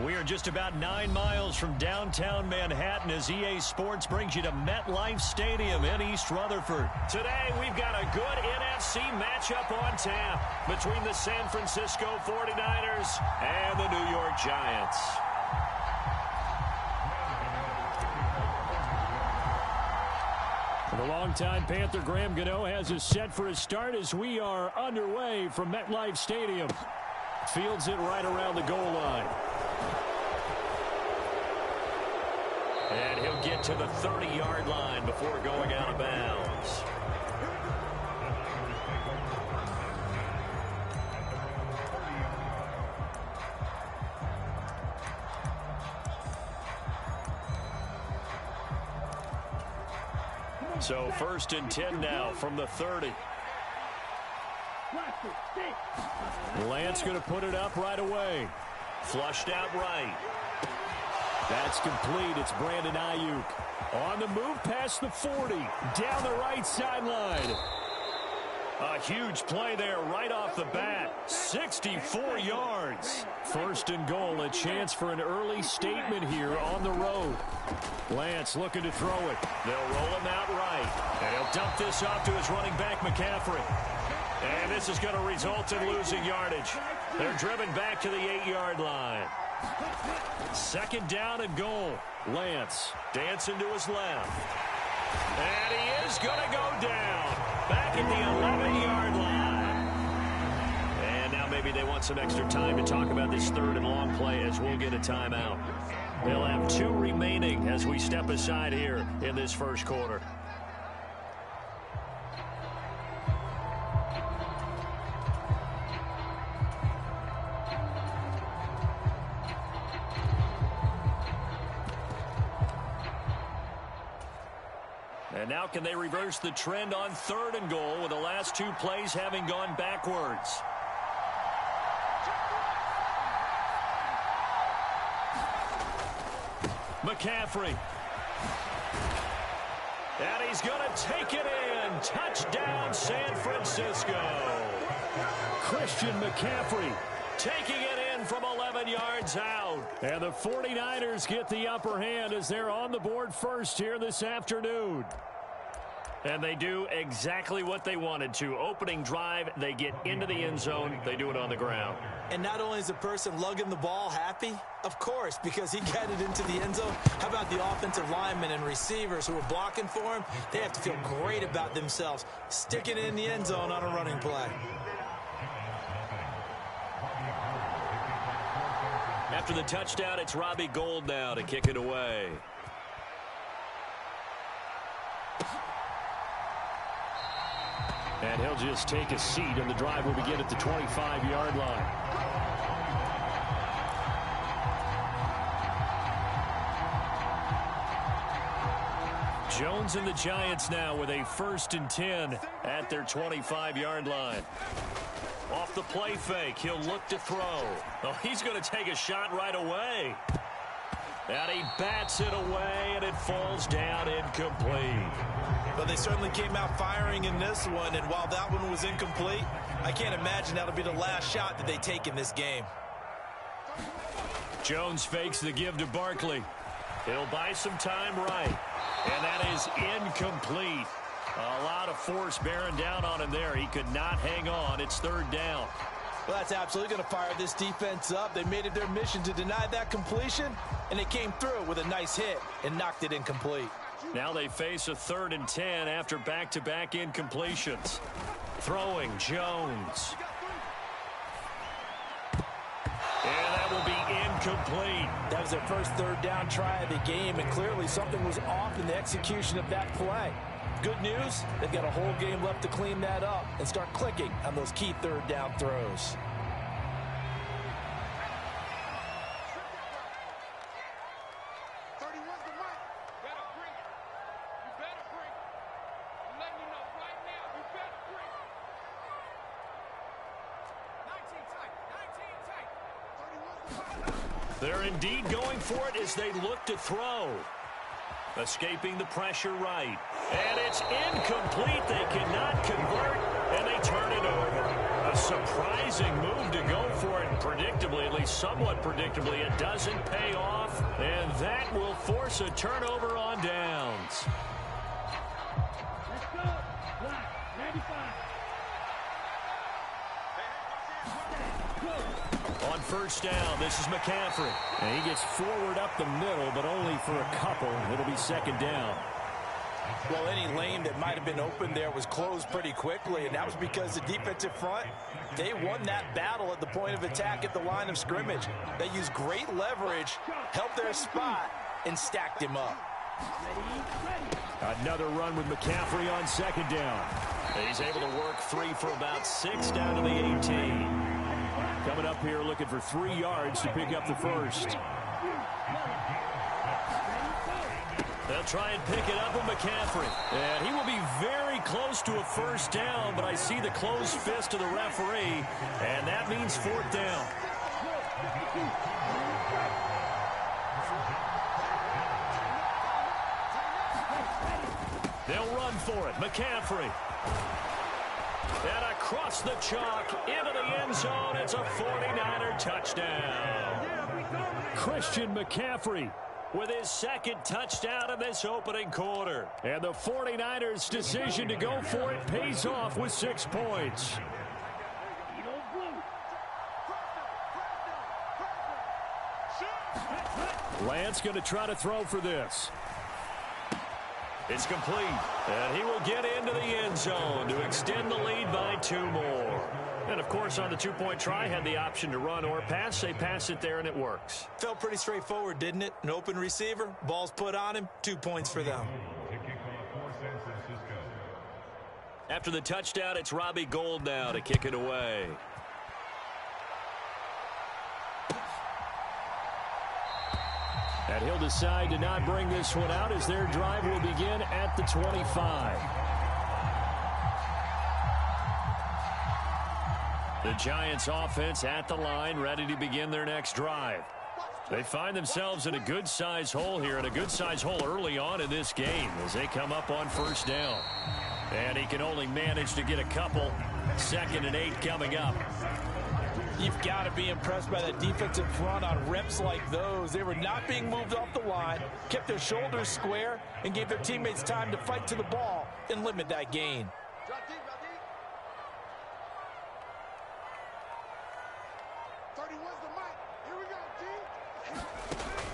We are just about 9 miles from downtown Manhattan as EA Sports brings you to MetLife Stadium in East Rutherford. Today, we've got a good NFC matchup on tap between the San Francisco 49ers and the New York Giants. The longtime Panther Graham Gano has us set for his start as we are underway from MetLife Stadium. Fields it right around the goal line. And he'll get to the 30-yard line before going out of bounds. So 1st and 10 now from the 30. Lance going to put it up right away. Flushed out right. That's complete. It's Brandon Ayuk. On the move past the 40. Down the right sideline. A huge play there right off the bat. 64 yards. 1st and goal. A chance for an early statement here on the road. Lance looking to throw it. They'll roll him out right. And he'll dump this off to his running back, McCaffrey. And this is going to result in losing yardage. They're driven back to the 8-yard line. 2nd down and goal. Lance dancing to his left. And he is going to go down. Back at the 11-yard line. And now maybe they want some extra time to talk about this 3rd and long play as we'll get a timeout. They'll have 2 remaining as we step aside here in this 1st quarter. And now can they reverse the trend on 3rd and goal with the last 2 plays having gone backwards? McCaffrey. And he's going to take it in. Touchdown, San Francisco. Christian McCaffrey taking it in from 11 yards out. And the 49ers get the upper hand as they're on the board first here this afternoon. And they do exactly what they wanted to. Opening drive, they get into the end zone. They do it on the ground. And not only is the person lugging the ball happy, of course, because he got it into the end zone. How about the offensive linemen and receivers who are blocking for him? They have to feel great about themselves, sticking it in the end zone on a running play. After the touchdown, it's Robbie Gould now to kick it away. And he'll just take a seat, and the drive will begin at the 25-yard line. Jones and the Giants now with a 1st and 10 at their 25-yard line. Off the play fake, he'll look to throw. Oh, he's going to take a shot right away. And he bats it away, and it falls down incomplete. But they certainly came out firing in this one, and while that one was incomplete, I can't imagine that'll be the last shot that they take in this game. Jones fakes the give to Barkley. He'll buy some time right. And that is incomplete. A lot of force bearing down on him there. He could not hang on. It's 3rd down. Well, that's absolutely going to fire this defense up. They made it their mission to deny that completion, and they came through with a nice hit and knocked it incomplete. Now they face a 3rd and 10 after back-to-back incompletions. Throwing Jones. And that will be incomplete. That was their first 3rd down try of the game, and clearly something was off in the execution of that play. Good news, they've got a whole game left to clean that up and start clicking on those key 3rd down throws. They're indeed going for it as they look to throw. Escaping the pressure right. And it's incomplete. They cannot convert, and they turn it over. A surprising move to go for it. predictably, at least somewhat predictably, it doesn't pay off, and that will force a turnover on downs. Let's go. Black, 95. On first down, this is McCaffrey. And he gets forward up the middle, but only for a couple. It'll be second down. Well, any lane that might have been open there was closed pretty quickly, and that was because the defensive front, they won that battle at the point of attack at the line of scrimmage. They used great leverage, helped their spot, and stacked him up. Another run with McCaffrey on second down. He's able to work 3 for about 6 down to the 18. Coming up here looking for 3 yards to pick up the first. They'll try and pick it up with McCaffrey. And he will be very close to a first down, but I see the closed fist of the referee, and that means 4th down. They'll run for it. McCaffrey. And across the chalk into the end zone. It's a 49er touchdown. Christian McCaffrey with his second touchdown in this opening quarter. And the 49ers' decision to go for it pays off with 6 points. Lance going to try to throw for this. It's complete, and he will get into the end zone to extend the lead by 2 more. And, of course, on the 2-point try, had the option to run or pass. They pass it there, and it works. Felt pretty straightforward, didn't it? An open receiver, ball's put on him, 2 points for them. After the touchdown, it's Robbie Gould now to kick it away. And he'll decide to not bring this one out as their drive will begin at the 25. The Giants offense at the line, ready to begin their next drive. They find themselves in a good-sized hole here, and a good-sized hole early on in this game as they come up on first down. And he can only manage to get a couple. 2nd and 8 coming up. You've got to be impressed by that defensive front on reps like those. They were not being moved off the line, kept their shoulders square, and gave their teammates time to fight to the ball and limit that gain.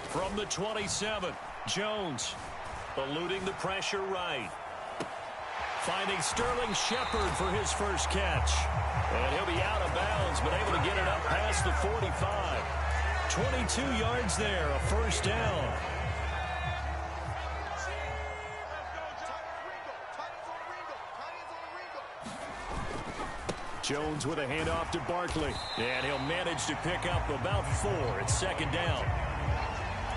From the 27, Jones eluding the pressure right. Finding Sterling Shepard for his first catch. And he'll be out of bounds, but able to get it up past the 45. 22 yards there, a first down. Jones with a handoff to Barkley. And he'll manage to pick up about 4. It's 2nd down.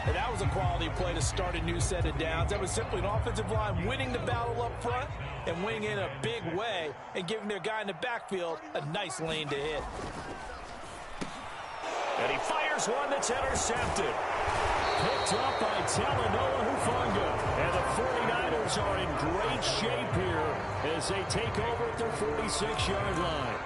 And that was a quality play to start a new set of downs. That was simply an offensive line winning the battle up front and winning in a big way and giving their guy in the backfield a nice lane to hit. And he fires one that's intercepted. Picked up by Talanoa Hufanga. And the 49ers are in great shape here as they take over at their 46-yard line.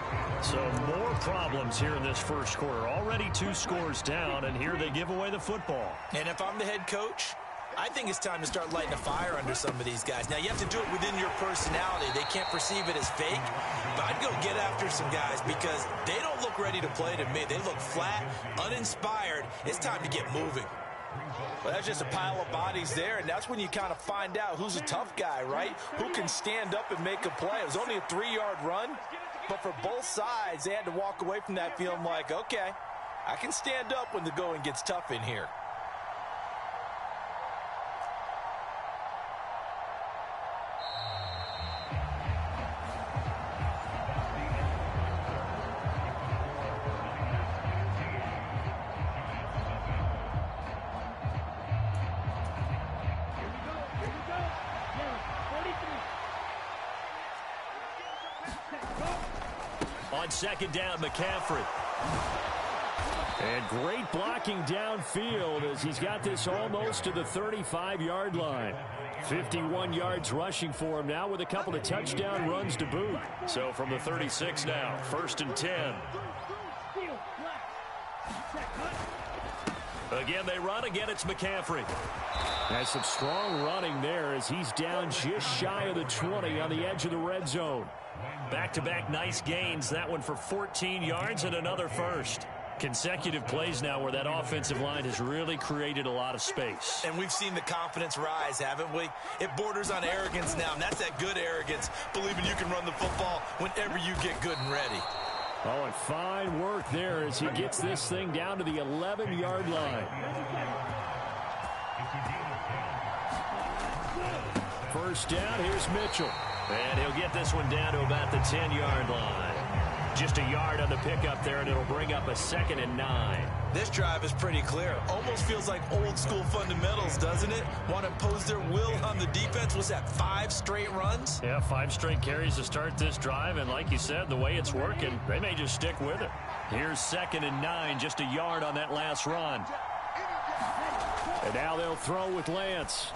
So more problems here in this first quarter. Already 2 scores down, and here they give away the football. And if I'm the head coach, I think it's time to start lighting a fire under some of these guys. Now, you have to do it within your personality. They can't perceive it as fake, but I'd go get after some guys because they don't look ready to play to me. They look flat, uninspired. It's time to get moving. Well, that's just a pile of bodies there, and that's when you kind of find out who's a tough guy, right? Who can stand up and make a play. It was only a 3-yard run, but for both sides, they had to walk away from that feeling like, okay, I can stand up when the going gets tough in here. On 2nd down, McCaffrey. And great blocking downfield as he's got this almost to the 35-yard line. 51 yards rushing for him now with a couple of touchdown runs to boot. So from the 36 now, 1st and 10. Again, they run. Again, it's McCaffrey. Has some strong running there as he's down just shy of the 20 on the edge of the red zone. Back-to-back nice gains. That one for 14 yards and another first. Consecutive plays now where that offensive line has really created a lot of space. And we've seen the confidence rise, haven't we? It borders on arrogance now, and that's that good arrogance, believing you can run the football whenever you get good and ready. Oh, and fine work there as he gets this thing down to the 11-yard line. First down, here's Mitchell. And he'll get this one down to about the 10-yard line. Just a yard on the pickup there, and it'll bring up a 2nd and 9. This drive is pretty clear. Almost feels like old-school fundamentals, doesn't it? Want to impose their will on the defense. Was that 5 straight runs? Yeah, 5 straight carries to start this drive, and like you said, the way it's working, they may just stick with it. Here's 2nd and 9, just a yard on that last run. And now they'll throw with Lance.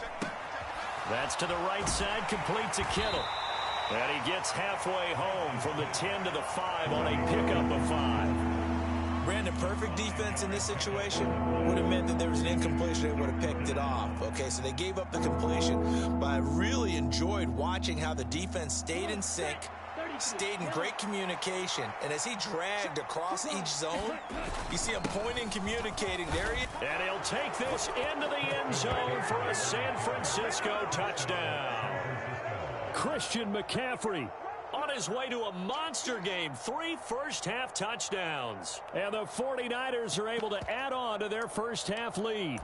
That's to the right side, complete to Kittle. And he gets halfway home from the 10 to the 5 on a pickup of 5. Brandon, perfect defense in this situation would have meant that there was an incompletion. They would have picked it off. Okay, so they gave up the completion. But I really enjoyed watching how the defense stayed in sync, stayed in great communication. And as he dragged across each zone, you see him pointing, communicating. There he is. And he'll take this into the end zone for a San Francisco touchdown. Christian McCaffrey on his way to a monster game. 3 first-half touchdowns. And the 49ers are able to add on to their first-half lead.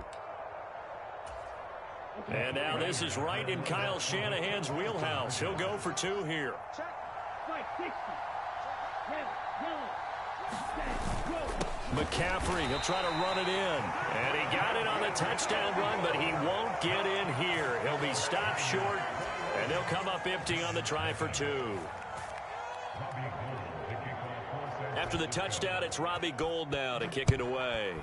And now this is right in Kyle Shanahan's wheelhouse. He'll go for 2 here. McCaffrey, he'll try to run it in. And he got it on the touchdown run, but he won't get in here. He'll be stopped short. And they'll come up empty on the try for 2. After the touchdown, it's Robbie Gould now to kick it away.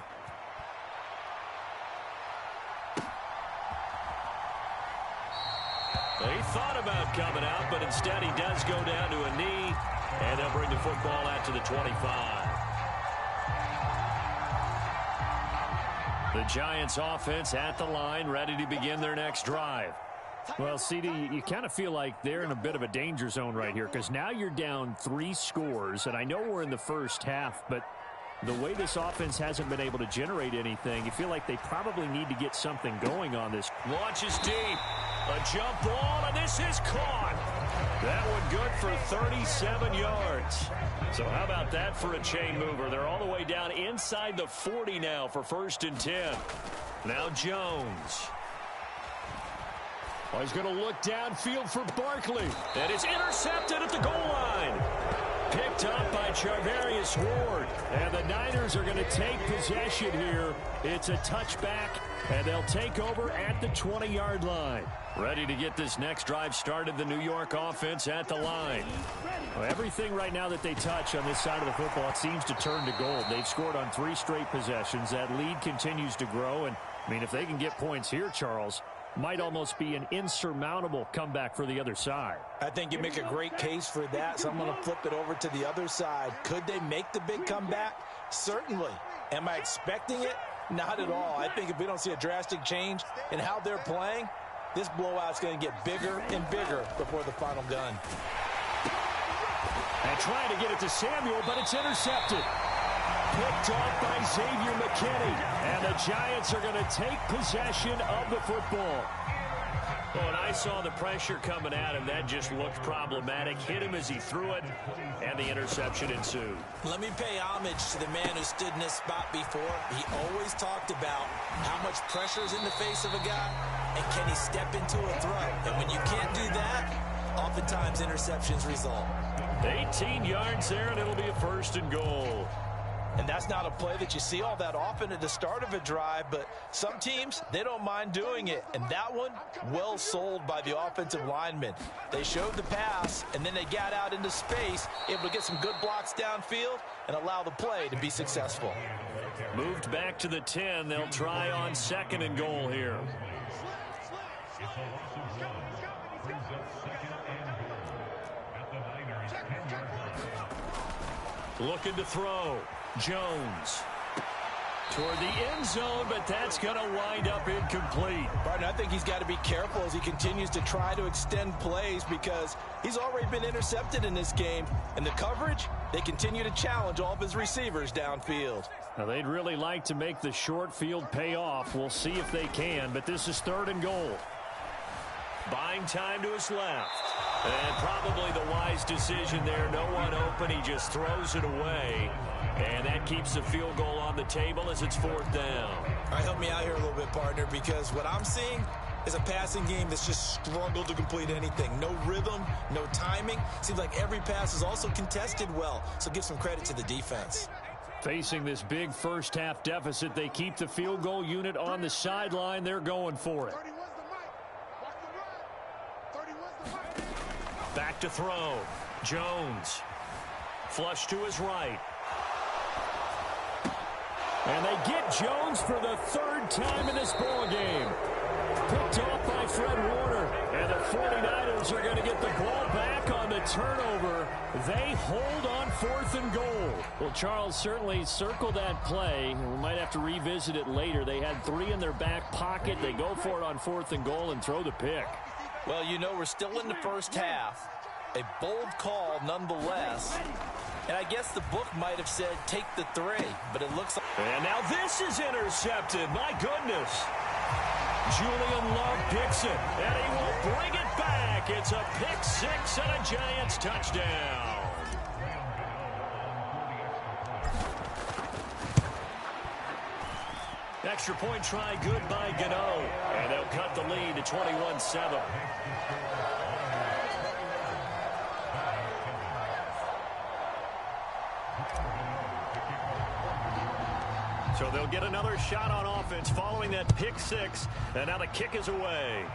He thought about coming out, but instead he does go down to a knee, and they'll bring the football out to the 25. The Giants offense at the line, ready to begin their next drive. Well, CD, you kind of feel like they're in a bit of a danger zone right here because now you're down 3 scores, and I know we're in the first half, but the way this offense hasn't been able to generate anything, you feel like they probably need to get something going on this. Launches deep. A jump ball, and this is caught. That one good for 37 yards. So how about that for a chain mover? They're all the way down inside the 40 now for 1st and 10. Now Jones. Oh, he's going to look downfield for Barkley. And it's intercepted at the goal line. Picked up by Charvarius Ward. And the Niners are going to take possession here. It's a touchback, and they'll take over at the 20-yard line. Ready to get this next drive started, the New York offense at the line. Well, everything right now that they touch on this side of the football, it seems to turn to gold. They've scored on 3 straight possessions. That lead continues to grow. And, I mean, if they can get points here, Charles, might almost be an insurmountable comeback for the other side. I think you make a great case for that, so I'm going to flip it over to the other side. Could they make the big comeback? Certainly. Am I expecting it? Not at all. I think if we don't see a drastic change in how they're playing, this blowout's going to get bigger and bigger before the final gun. And trying to get it to Samuel, but it's intercepted. Picked off by Xavier McKinney. And the Giants are going to take possession of the football. Oh, and I saw the pressure coming at him. That just looked problematic. Hit him as he threw it, and the interception ensued. Let me pay homage to the man who stood in this spot before. He always talked about how much pressure is in the face of a guy, and can he step into a throw. And when you can't do that, oftentimes interceptions result. 18 yards there, and it'll be a 1st and goal. And that's not a play that you see all that often at the start of a drive, but some teams, they don't mind doing it. And that one, well sold by the offensive lineman. They showed the pass, and then they got out into space, able to get some good blocks downfield and allow the play to be successful. Moved back to the 10. They'll try on 2nd and goal here. Looking to throw. Jones. Toward the end zone, but that's going to wind up incomplete. Partner, I think he's got to be careful as he continues to try to extend plays because he's already been intercepted in this game. And the coverage, they continue to challenge all of his receivers downfield. Now, they'd really like to make the short field pay off. We'll see if they can, but this is 3rd and goal. Buying time to his left. And probably the wise decision there. No one open. He just throws it away. And that keeps the field goal on the table as it's 4th down. All right, help me out here a little bit, partner, because what I'm seeing is a passing game that's just struggled to complete anything. No rhythm, no timing. Seems like every pass is also contested well, so give some credit to the defense. Facing this big first-half deficit, they keep the field goal unit on the sideline. They're going for it. Back to throw. Jones. Flush to his right. And they get Jones for the 3rd time in this ball game. Picked off by Fred Warner. And the 49ers are going to get the ball back on the turnover. They hold on 4th and goal. Well, Charles, certainly circle that play. We might have to revisit it later. They had 3 in their back pocket. They go for it on 4th and goal and throw the pick. Well, you know, we're still in the first half. A bold call nonetheless. And I guess the book might have said take the 3, but it looks like... And now this is intercepted. My goodness. Julian Love picks it, and he will bring it back. It's a pick 6 and a Giants touchdown. Extra point try good by Gano. And they'll cut the lead to 21-7. So they'll get another shot on offense following that pick 6. And now the kick is away.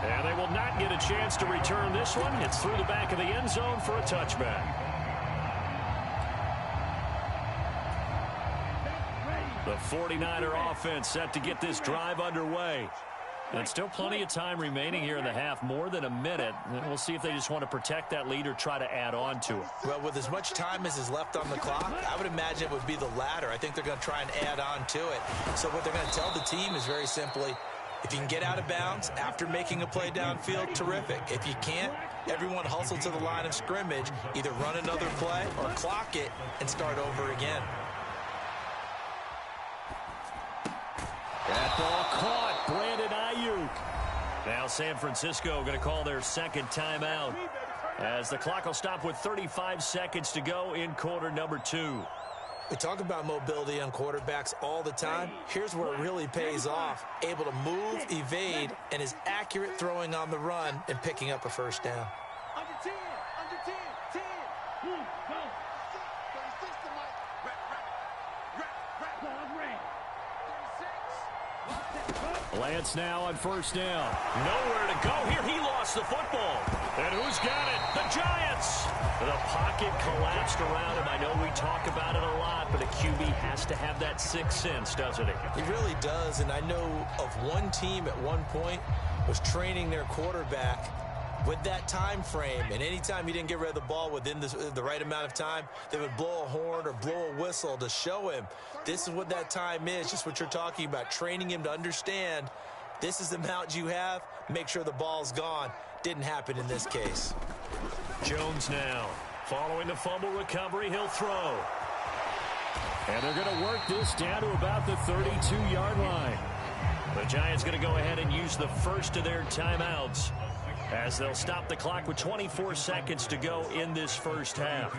And they will not get a chance to return this one. It's through the back of the end zone for a touchback. The 49er offense set to get this drive underway. And still plenty of time remaining here in the half, more than a minute. And we'll see if they just want to protect that lead or try to add on to it. Well, with as much time as is left on the clock, I would imagine it would be the latter. I think they're going to try and add on to it. So what they're going to tell the team is very simply, if you can get out of bounds after making a play downfield, terrific. If you can't, everyone hustle to the line of scrimmage, either run another play or clock it and start over again. That ball caught. Brandon Ayuk. Now San Francisco going to call their 2nd timeout as the clock will stop with 35 seconds to go in quarter number 2. We talk about mobility on quarterbacks all the time. Here's where it really pays off. Able to move, evade, and is accurate throwing on the run and picking up a first down. Under 10, 10. Go. 36 to Mike. Rap. Ball red. 36. Lance now on 1st down. Nowhere to go here. He lost the football. And who's got it? The Giants. The pocket collapsed around him. I know we talk about it a lot, but a QB has to have that 6th sense, doesn't he? He really does, and I know of one team at one point was training their quarterback with that time frame, and anytime he didn't get rid of the ball within the right amount of time, they would blow a horn or blow a whistle to show him this is what that time is, just what you're talking about, training him to understand this is the amount you have, make sure the ball's gone. Didn't happen in this case. Jones now. Following the fumble recovery, he'll throw. And they're going to work this down to about the 32-yard line. The Giants going to go ahead and use the first of their timeouts as they'll stop the clock with 24 seconds to go in this first half.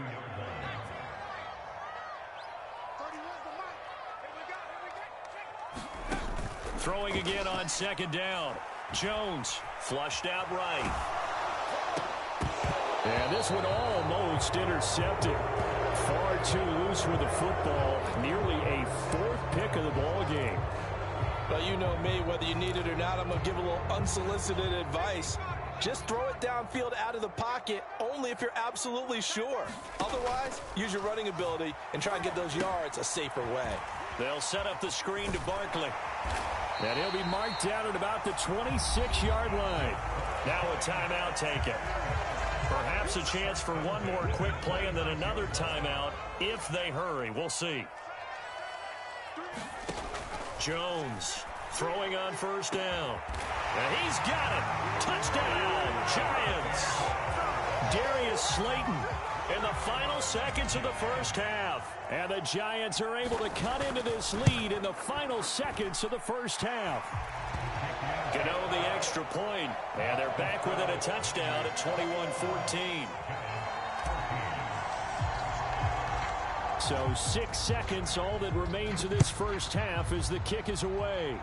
Throwing again on 2nd down. Jones flushed out right. And this one almost intercepted. Far too loose with the football. Nearly a 4th pick of the ball game. Well, you know me, whether you need it or not, I'm going to give a little unsolicited advice. Just throw it downfield out of the pocket only if you're absolutely sure. Otherwise, use your running ability and try and get those yards a safer way. They'll set up the screen to Barkley. And he'll be marked down at about the 26-yard line. Now a timeout taken. Perhaps Perhaps a chance for one more quick play and then another timeout if they hurry. We'll see. Jones throwing on first down. And he's got it. Touchdown, Giants. Darius Slayton in the final seconds of the first half. And the Giants are able to cut into this lead in the final seconds of the first half. Gano the extra point, and they're back within a touchdown at 21-14. So 6 seconds, all that remains of this first half as the kick is away.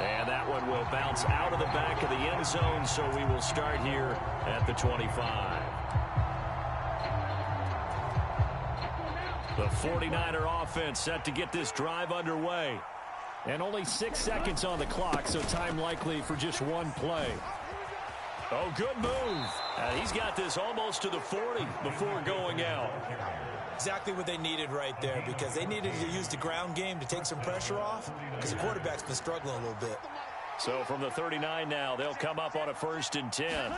And that one will bounce out of the back of the end zone, so we will start here at the 25. The 49er offense set to get this drive underway. And only 6 seconds on the clock, so time likely for just one play. Oh, good move. He's got this almost to the 40 before going out. Exactly what they needed right there, because they needed to use the ground game to take some pressure off, because the quarterback's been struggling a little bit. So from the 39 now, they'll come up on a 1st and 10.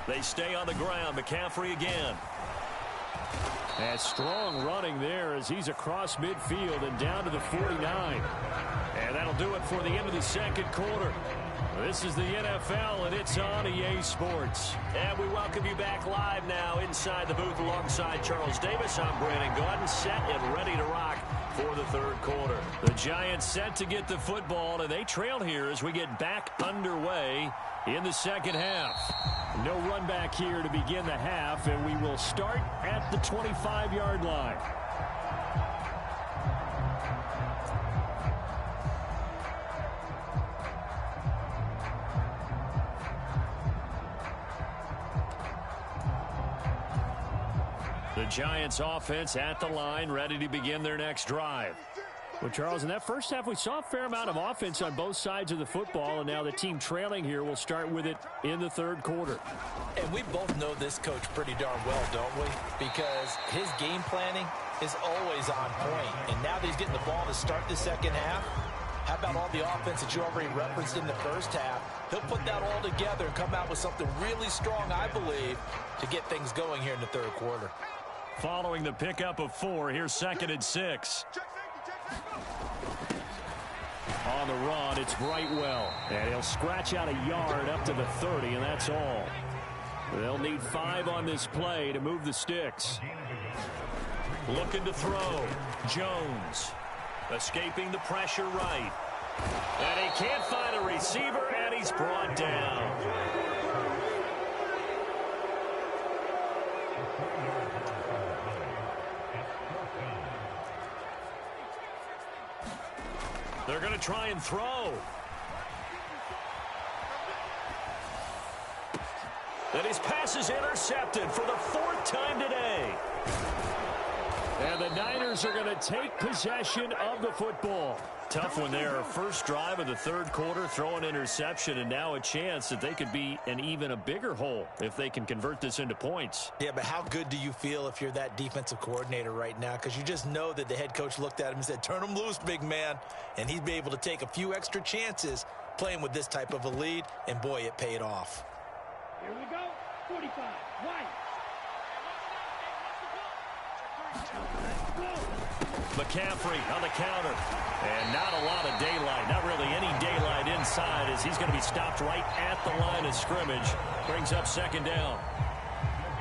They stay on the ground. McCaffrey again. And strong running there as he's across midfield and down to the 49. And that'll do it for the end of the second quarter. This is the NFL, and it's on EA Sports. And we welcome you back live now inside the booth alongside Charles Davis. I'm Brandon Gaudin, set and ready to rock for the third quarter. The Giants set to get the football, and they trail here as we get back underway in the second half. No run back here to begin the half, and we will start at the 25-yard line. The Giants offense at the line, ready to begin their next drive. Well, Charles, in that first half, we saw a fair amount of offense on both sides of the football, and now the team trailing here will start with it in the third quarter. And we both know this coach pretty darn well, don't we? Because his game planning is always on point. And now that he's getting the ball to start the second half, how about all the offense that you already referenced in the first half? He'll put that all together and come out with something really strong, I believe, to get things going here in the third quarter. Following the pickup of 4, here's 2nd and 6. On the run, it's Brightwell. And he'll scratch out a yard up to the 30, and that's all. They'll need 5 on this play to move the sticks. Looking to throw. Jones. Escaping the pressure right. And he can't find a receiver, and he's brought down. They're going to try and throw. And his pass is intercepted for the 4th time today. And the Niners are going to take possession of the football. Tough one there. First drive of the third quarter, throw an interception, and now a chance that they could be in even a bigger hole if they can convert this into points. Yeah, but how good do you feel if you're that defensive coordinator right now? Because you just know that the head coach looked at him and said, turn him loose, big man. And he'd be able to take a few extra chances playing with this type of a lead, and boy, it paid off. Here we go. 45. White. McCaffrey on the counter. And not a lot of daylight. Not really any daylight inside as he's going to be stopped right at the line of scrimmage. Brings up 2nd down.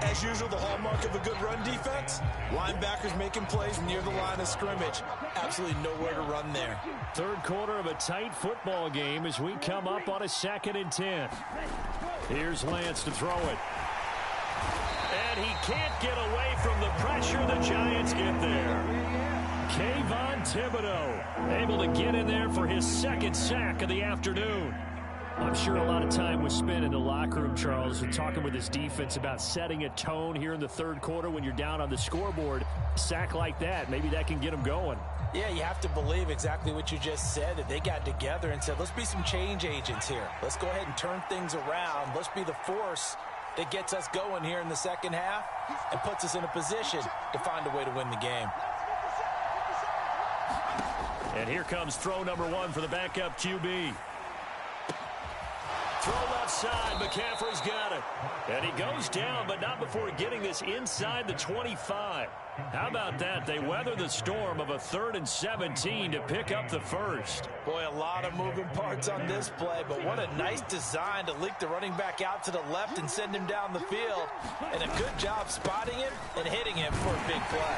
As usual, the hallmark of a good run defense, linebackers making plays near the line of scrimmage. Absolutely nowhere to run there. Third quarter of a tight football game as we come up on a 2nd and 10. Here's Lance to throw it. And he can't get away from the pressure. The Giants get there. Kayvon Thibodeau able to get in there for his 2nd sack of the afternoon. I'm sure a lot of time was spent in the locker room, Charles, talking with his defense about setting a tone here in the third quarter when you're down on the scoreboard. A sack like that, maybe that can get them going. Yeah, you have to believe exactly what you just said, that they got together and said, let's be some change agents here. Let's go ahead and turn things around. Let's be the force that gets us going here in the second half and puts us in a position to find a way to win the game. And here comes throw number 1 for the backup QB. Throw left outside. McCaffrey's got it. And he goes down, but not before getting this inside the 25. How about that? They weather the storm of a 3rd and 17 to pick up the first. Boy, a lot of moving parts on this play, but what a nice design to leak the running back out to the left and send him down the field. And a good job spotting him and hitting him for a big play.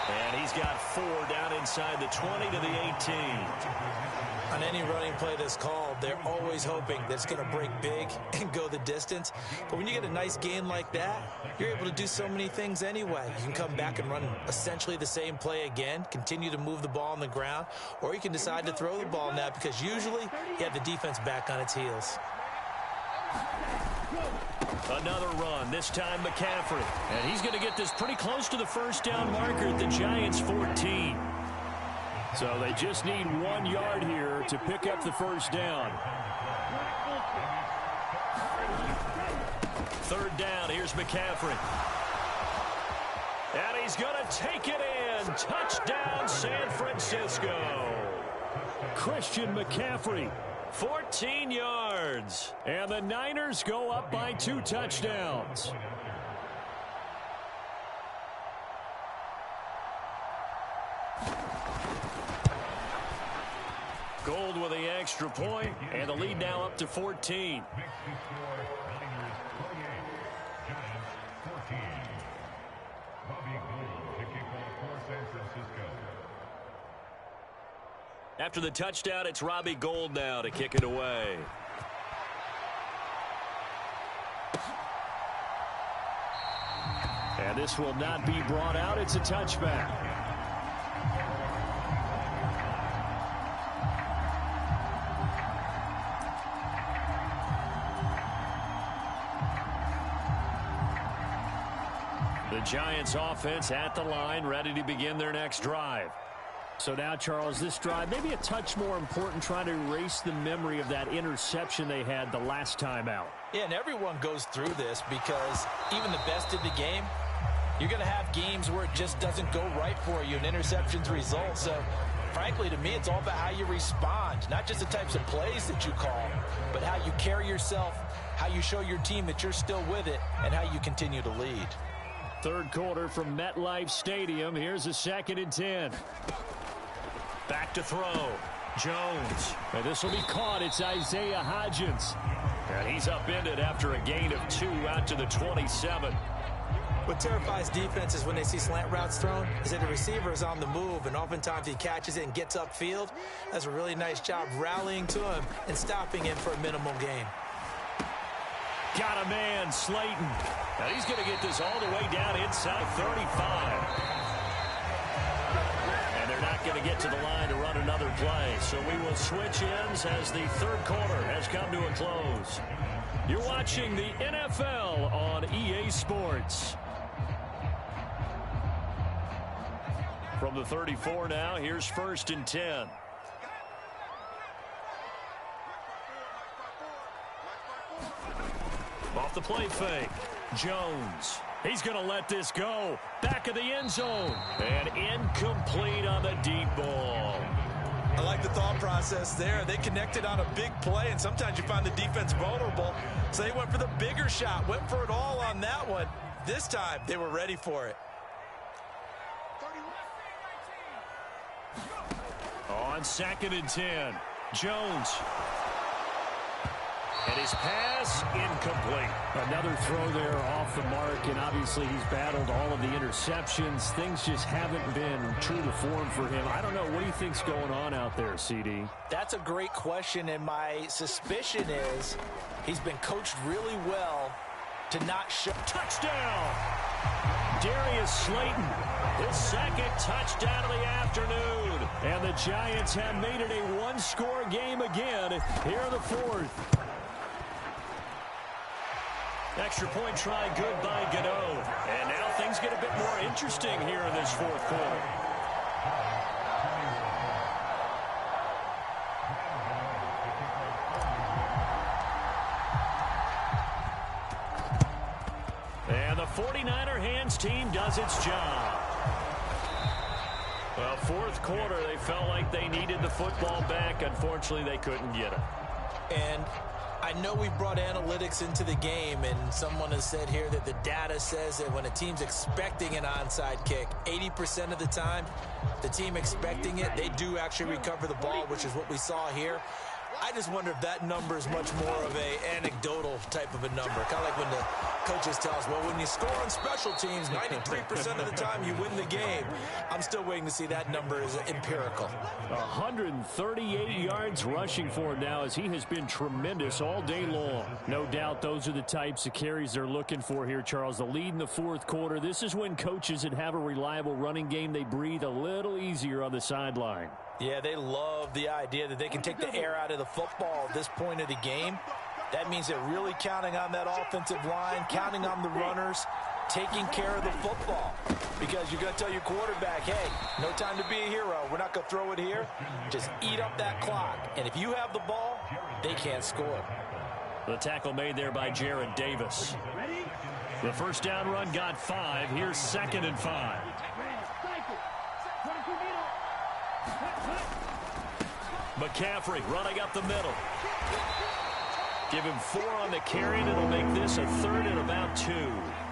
And he's got 4 down inside the 20 to the 18. On any running play that's called, they're always hoping that it's going to break big and go the distance. But when you get a nice gain like that, you're able to do so many things anyway. You can come back and run essentially the same play again, continue to move the ball on the ground, or you can decide to throw the ball now because usually you have the defense back on its heels. Another run, this time McCaffrey. And he's going to get this pretty close to the first down marker at the Giants' 14. So they just need 1 yard here to pick up the first down. 3rd down, here's McCaffrey. And he's going to take it in. Touchdown, San Francisco. Christian McCaffrey, 14 yards. And the Niners go up by 2 touchdowns. Gold with the extra point, and the lead now up to 14. After the touchdown, it's Robbie Gould now to kick it away. And this will not be brought out. It's a touchback. The Giants offense at the line, ready to begin their next drive. So now, Charles, this drive maybe a touch more important, trying to erase the memory of that interception they had the last time out. Yeah, and everyone goes through this because even the best in the game, you're going to have games where it just doesn't go right for you and interceptions result. So, frankly, to me, it's all about how you respond, not just the types of plays that you call, but how you carry yourself, how you show your team that you're still with it, and how you continue to lead. 3rd quarter from MetLife Stadium. Here's a 2nd and 10. Back to throw. Jones. And this will be caught. It's Isaiah Hodgins. And he's upended after a gain of 2 out to the 27. What terrifies defenses when they see slant routes thrown is that the receiver is on the move, and oftentimes he catches it and gets upfield. That's a really nice job rallying to him and stopping him for a minimal gain. Got a man, Slayton. And he's going to get this all the way down inside 35. And they're not going to get to the line to run another play. So we will switch ends as the 3rd quarter has come to a close. You're watching the NFL on EA Sports. From the 34 now, here's 1st and 10. Off the play fake. Jones. He's going to let this go. Back of the end zone. And incomplete on the deep ball. I like the thought process there. They connected on a big play, and sometimes you find the defense vulnerable. So they went for the bigger shot, went for it all on that one. This time, they were ready for it. On 2nd and 10. Jones. And his pass incomplete. Another throw there off the mark, and obviously he's battled all of the interceptions. Things just haven't been true to form for him. I don't know. What do you think's going on out there, CD? That's a great question, and my suspicion is he's been coached really well to not show. Touchdown! Darius Slayton, his 2nd touchdown of the afternoon. And the Giants have made it a one-score game again here in the 4th. Extra point try good by Godot. And now things get a bit more interesting here in this 4th quarter. And the 49er hands team does its job. Well, 4th quarter, they felt like they needed the football back. Unfortunately, they couldn't get it. And I know we've brought analytics into the game, and someone has said here that the data says that when a team's expecting an onside kick, 80% of the time, the team expecting it, they do actually recover the ball, which is what we saw here. I just wonder if that number is much more of a anecdotal type of a number. Kind of like when the coaches tell us, well, when you score on special teams, 93% of the time you win the game. I'm still waiting to see that number is empirical. 138 yards rushing for him now, as he has been tremendous all day long. No doubt those are the types of carries they're looking for here, Charles. The lead in the fourth quarter. This is when coaches that have a reliable running game, they breathe a little easier on the sideline. Yeah, they love the idea that they can take the air out of the football at this point of the game. That means they're really counting on that offensive line, counting on the runners, taking care of the football. Because you're going to tell your quarterback, hey, no time to be a hero. We're not going to throw it here. Just eat up that clock. And if you have the ball, they can't score. The tackle made there by Jared Davis. The first down run got 5. Here's 2nd and 5. McCaffrey running up the middle. Give him 4 on the carry, and it'll make this a 3rd and about 2.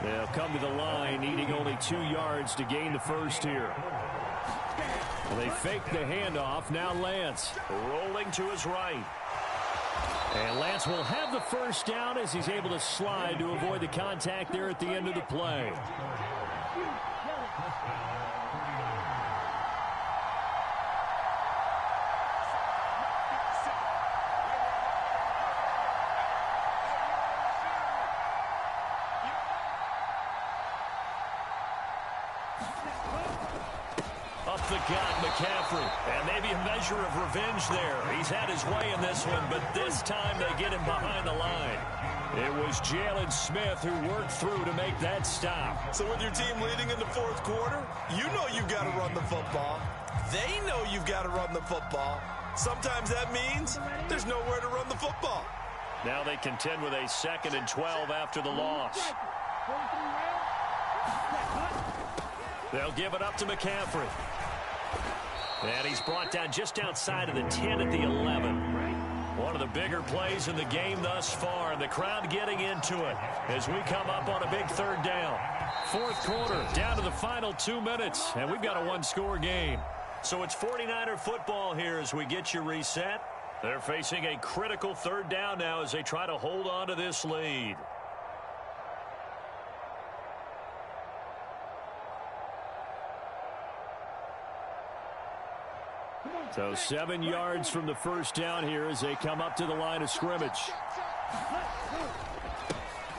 They'll come to the line, needing only 2 yards to gain the first here. Well, they fake the handoff. Now Lance rolling to his right. And Lance will have the first down as he's able to slide to avoid the contact there at the end of the play. Up the gut, McCaffrey. And maybe a measure of revenge there. He's had his way in this one, but this time they get him behind the line. It was Jalen Smith who worked through to make that stop. So with your team leading in the fourth quarter, you know you've got to run the football. They know you've got to run the football. Sometimes that means there's nowhere to run the football. Now they contend with a 2nd and 12 after the loss. They'll give it up to McCaffrey. And he's brought down just outside of the 10 at the 11. One of the bigger plays in the game thus far, and the crowd getting into it as we come up on a big 3rd down. Fourth quarter, down to the final 2 minutes, and we've got a 1-score game. So it's 49er football here as we get you reset. They're facing a critical 3rd down now as they try to hold on to this lead. So 7 yards from the first down here as they come up to the line of scrimmage.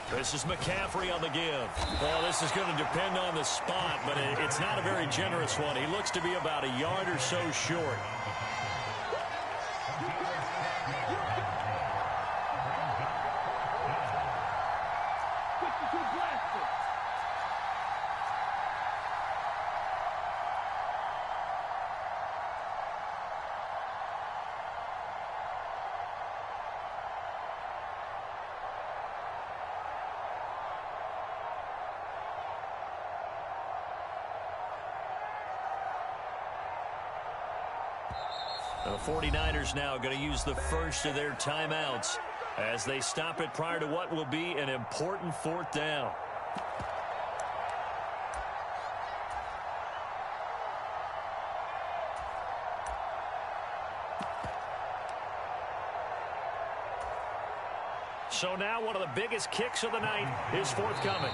This is McCaffrey on the give. Well, this is going to depend on the spot, but it's not a very generous one. He looks to be about a yard or so short. The 49ers now going to use the first of their timeouts as they stop it prior to what will be an important 4th down. So now one of the biggest kicks of the night is forthcoming.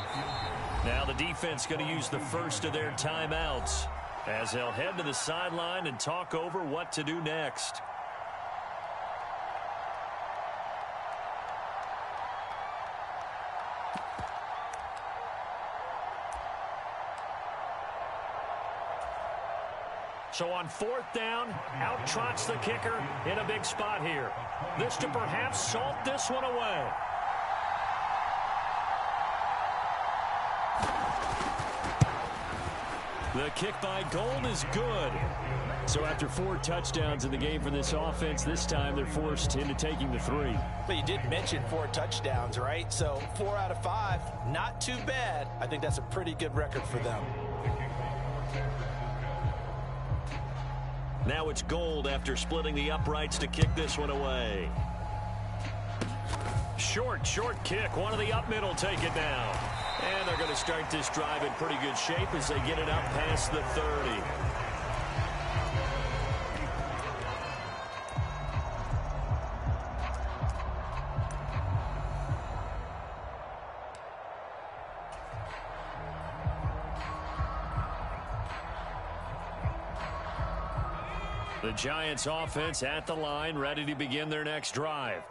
Now the defense going to use the first of their timeouts as they'll head to the sideline and talk over what to do next. So on 4th down, out trots the kicker in a big spot here. This to perhaps salt this one away. The kick by Gold is good. So after 4 touchdowns in the game for this offense, this time they're forced into taking the 3. But you did mention 4 touchdowns, right? So 4 out of 5, not too bad. I think that's a pretty good record for them. Now it's Gold after splitting the uprights to kick this one away. short kick. One of the up middle take it down. And they're going to start this drive in pretty good shape as they get it up past the 30. The Giants offense at the line, ready to begin their next drive.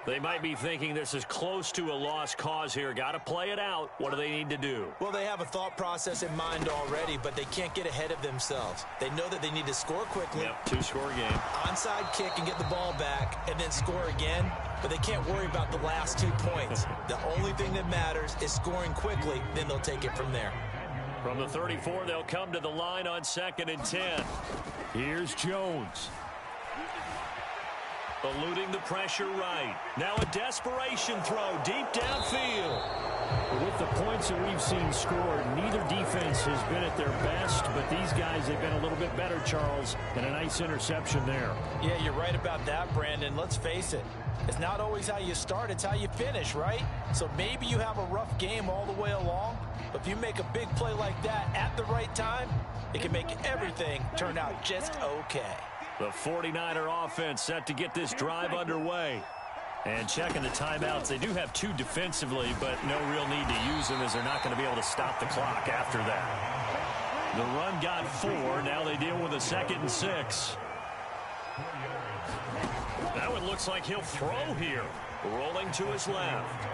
They might be thinking this is close to a lost cause here. Got to play it out. What do they need to do? Well, they have a thought process in mind already, but they can't get ahead of themselves. They know that they need to score quickly. Yep, two-score game. Onside kick and get the ball back and then score again, but they can't worry about the last 2 points. The only thing that matters is scoring quickly, then they'll take it from there. From the 34, they'll come to the line on 2nd and 10. Here's Jones. Eluding the pressure right. Now a desperation throw deep downfield. With the points that we've seen scored, neither defense has been at their best, but these guys have been a little bit better, Charles, and a nice interception there. Yeah, you're right about that, Brandon. Let's face it. It's not always how you start, it's how you finish, right? So maybe you have a rough game all the way along, but if you make a big play like that at the right time, it can make everything turn out just okay. The 49er offense set to get this drive underway. And checking the timeouts, they do have 2 defensively, but no real need to use them as they're not going to be able to stop the clock after that. The run got 4. Now they deal with a 2nd and 6. That one looks like he'll throw here. Rolling to his left.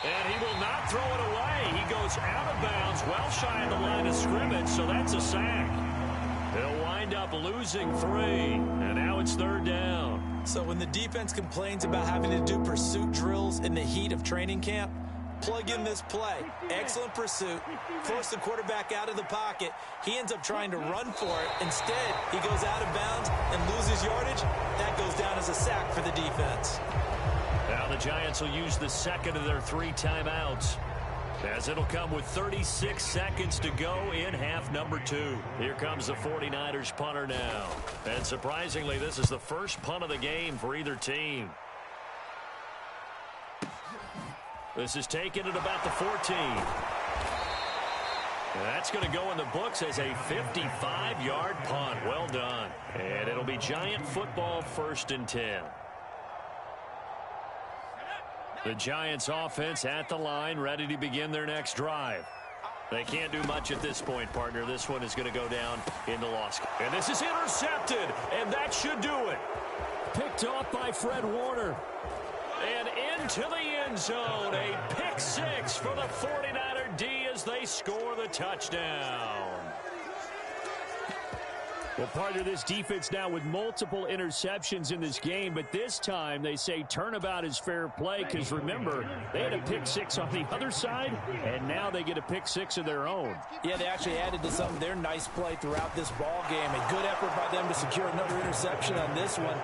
And he will not throw it away. He goes out of bounds, well shy of the line of scrimmage, so that's a sack. They'll wind up losing 3, and now it's 3rd down. So when the defense complains about having to do pursuit drills in the heat of training camp, plug in this play. Excellent pursuit. Force the quarterback out of the pocket. He ends up trying to run for it. Instead, he goes out of bounds and loses yardage. That goes down as a sack for the defense. Now the Giants will use the 2nd of their 3 timeouts, as it'll come with 36 seconds to go in half number 2. Here comes the 49ers punter now. And surprisingly, this is the first punt of the game for either team. This is taken at about the 14. That's going to go in the books as a 55-yard punt. Well done. And it'll be Giant football, 1st and 10. The Giants offense at the line, ready to begin their next drive. They can't do much at this point, partner. This one is going to go down in the loss. And this is intercepted, and that should do it. Picked off by Fred Warner. And into the end zone, a pick 6 for the 49er D as they score the touchdown. Well, part of this defense now with multiple interceptions in this game, but this time they say turnabout is fair play because, remember, they had a pick 6 on the other side, and now they get a pick 6 of their own. Yeah, they actually added to some of their nice play throughout this ball game. A good effort by them to secure another interception on this one.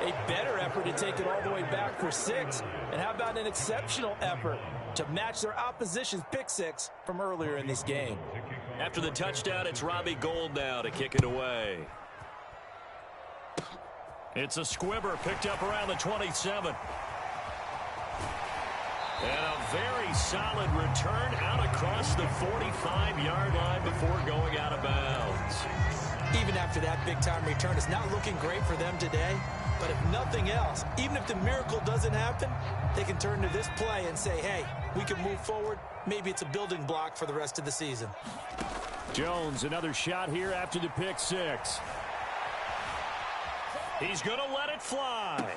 A better effort to take it all the way back for 6. And how about an exceptional effort to match their opposition's pick 6 from earlier in this game? After the touchdown, it's Robbie Gould now to kick it away. It's a squibber picked up around the 27. And a very solid return out across the 45-yard line before going out of bounds. Even after that big-time return, it's not looking great for them today. But if nothing else, even if the miracle doesn't happen, they can turn to this play and say, hey, we can move forward. Maybe it's a building block for the rest of the season. Jones, another shot here after the pick 6. He's going to let it fly.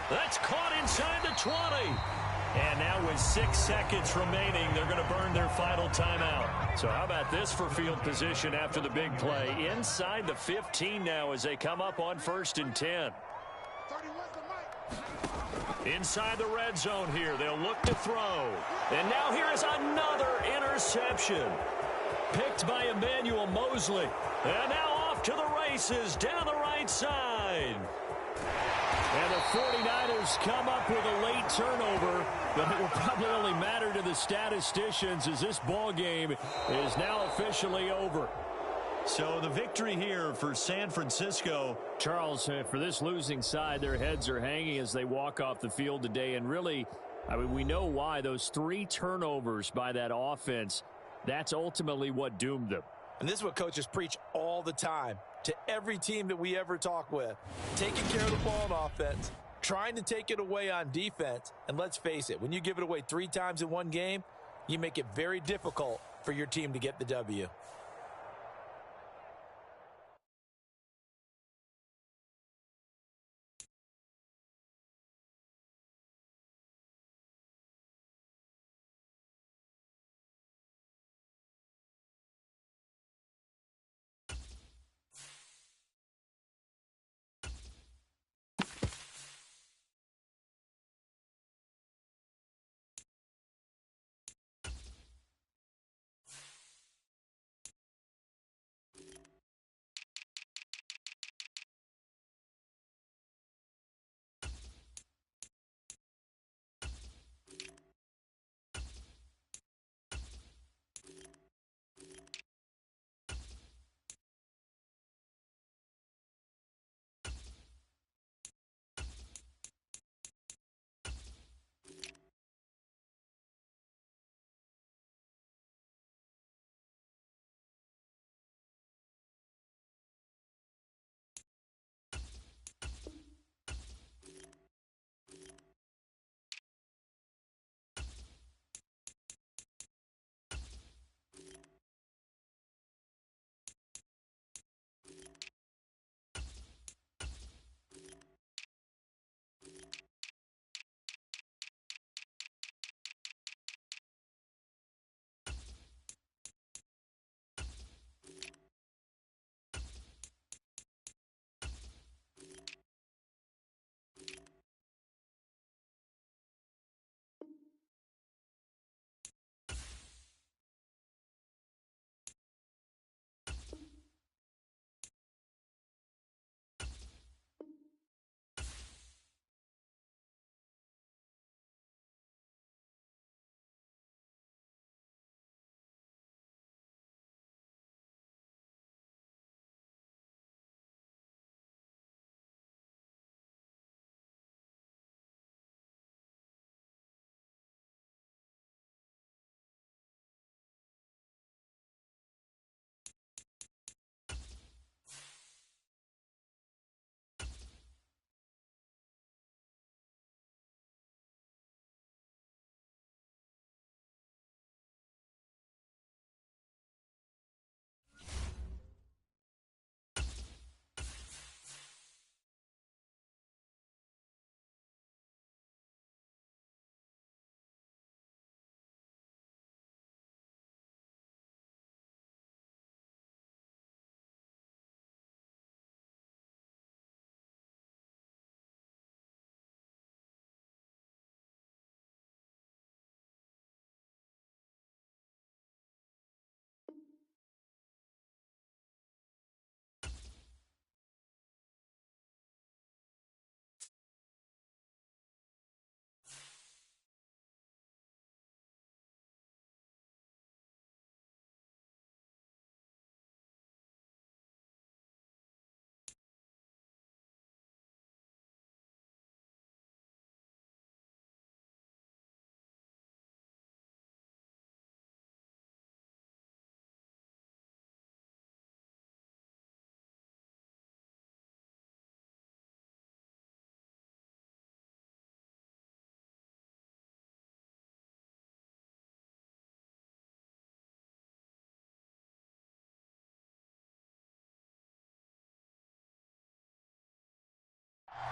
That's caught inside the 20. And now with 6 seconds remaining, they're going to burn their final timeout. So how about this for field position after the big play? Inside the 15 now as they come up on 1st and 10. Inside the red zone here, they'll look to throw. And now here is another interception. Picked by Emmanuel Mosley. And now off to the races down the right side. And the 49ers come up with a late turnover, but it will probably only matter to the statisticians as this ball game is now officially over. So the victory here for San Francisco. Charles, for this losing side, their heads are hanging as they walk off the field today. And really, I mean, we know why. Those 3 turnovers by that offense, that's ultimately what doomed them. And this is what coaches preach all the time to every team that we ever talk with. Taking care of the ball on offense, trying to take it away on defense. And let's face it, when you give it away 3 times in one game, you make it very difficult for your team to get the W.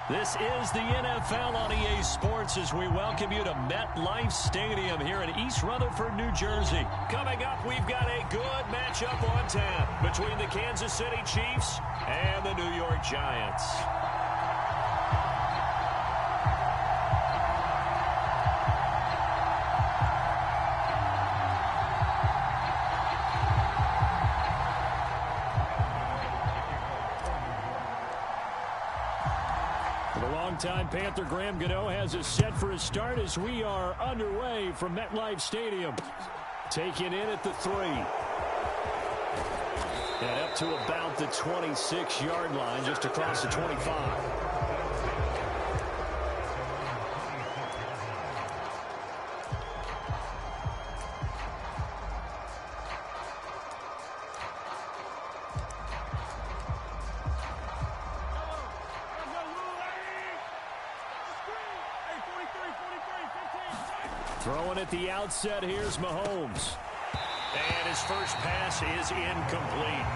This is the NFL on EA Sports as we welcome you to MetLife Stadium here in East Rutherford, New Jersey. Coming up, we've got a good matchup on tap between the Kansas City Chiefs and the New York Giants. Time Panther Graham Gano has us set for a start as we are underway from MetLife Stadium. Taken in at the 3. And up to about the 26-yard line, just across the 25. Throwing at the outset, here's Mahomes. And his first pass is incomplete.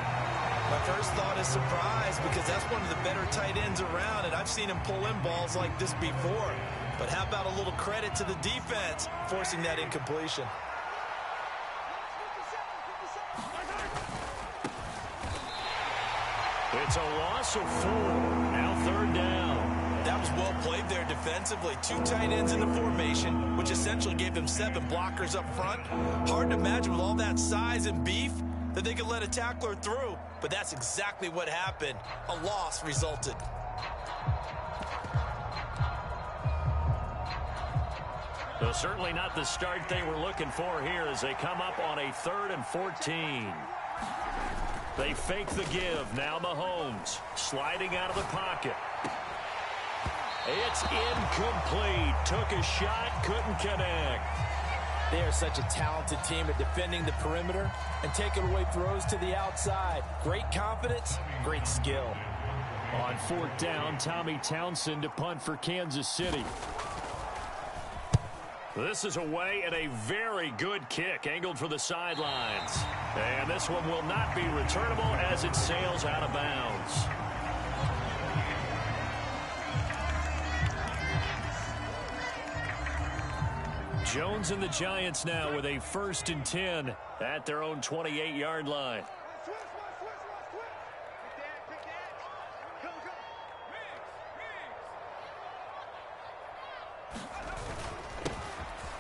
My first thought is surprise because that's one of the better tight ends around, and I've seen him pull in balls like this before. But how about a little credit to the defense forcing that incompletion? It's a loss of 4. Now third down. That was well played there defensively. 2 tight ends in the formation, which essentially gave them 7 blockers up front. Hard to imagine with all that size and beef that they could let a tackler through, but that's exactly what happened. A loss resulted. So certainly not the start they were looking for here as they come up on a 3rd and 14. They fake the give. Now Mahomes sliding out of the pocket. It's incomplete. Took a shot, couldn't connect. They are such a talented team at defending the perimeter and taking away throws to the outside. Great confidence, great skill. On 4th down, Tommy Townsend to punt for Kansas City. This is away and a very good kick, angled for the sidelines. And this one will not be returnable as it sails out of bounds. Jones and the Giants now with a 1st and 10 at their own 28-yard line.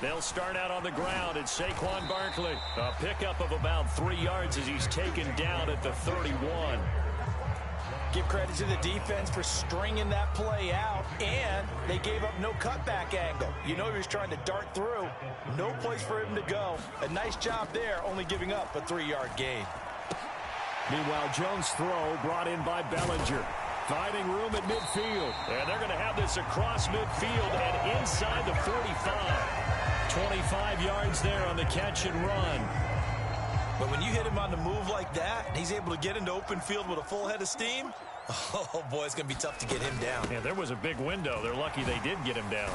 They'll start out on the ground, and Saquon Barkley, a pickup of about 3 yards as he's taken down at the 31. Give credit to the defense for stringing that play out, and they gave up no cutback angle. You know he was trying to dart through. No place for him to go. A nice job there, only giving up a 3-yard gain. Meanwhile, Jones' throw brought in by Bellinger. Finding room at midfield. And they're going to have this across midfield and inside the 45. 25 yards there on the catch and run. But when you hit him on the move like that, and he's able to get into open field with a full head of steam, oh, boy, it's going to be tough to get him down. Yeah, there was a big window. They're lucky they did get him down.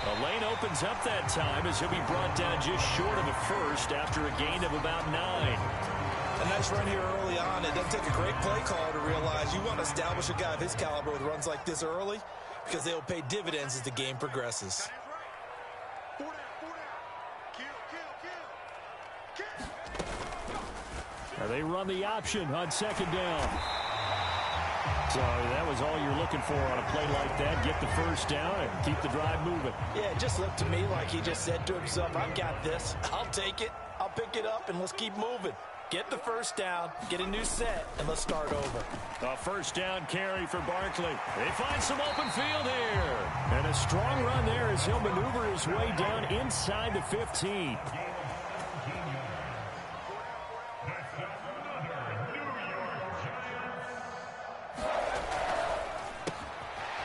The lane opens up that time as he'll be brought down just short of the first after a gain of about 9. A nice run here early on. It doesn't take a great play caller to realize you want to establish a guy of his caliber with runs like this early because they'll pay dividends as the game progresses. They run the option on 2nd down. So that was all you're looking for on a play like that. Get the first down and keep the drive moving. Yeah, it just looked to me like he just said to himself, I've got this. I'll take it. I'll pick it up, and let's keep moving. Get the first down, get a new set, and let's start over. A 1st down carry for Barkley. They find some open field here. And a strong run there as he'll maneuver his way down inside the 15.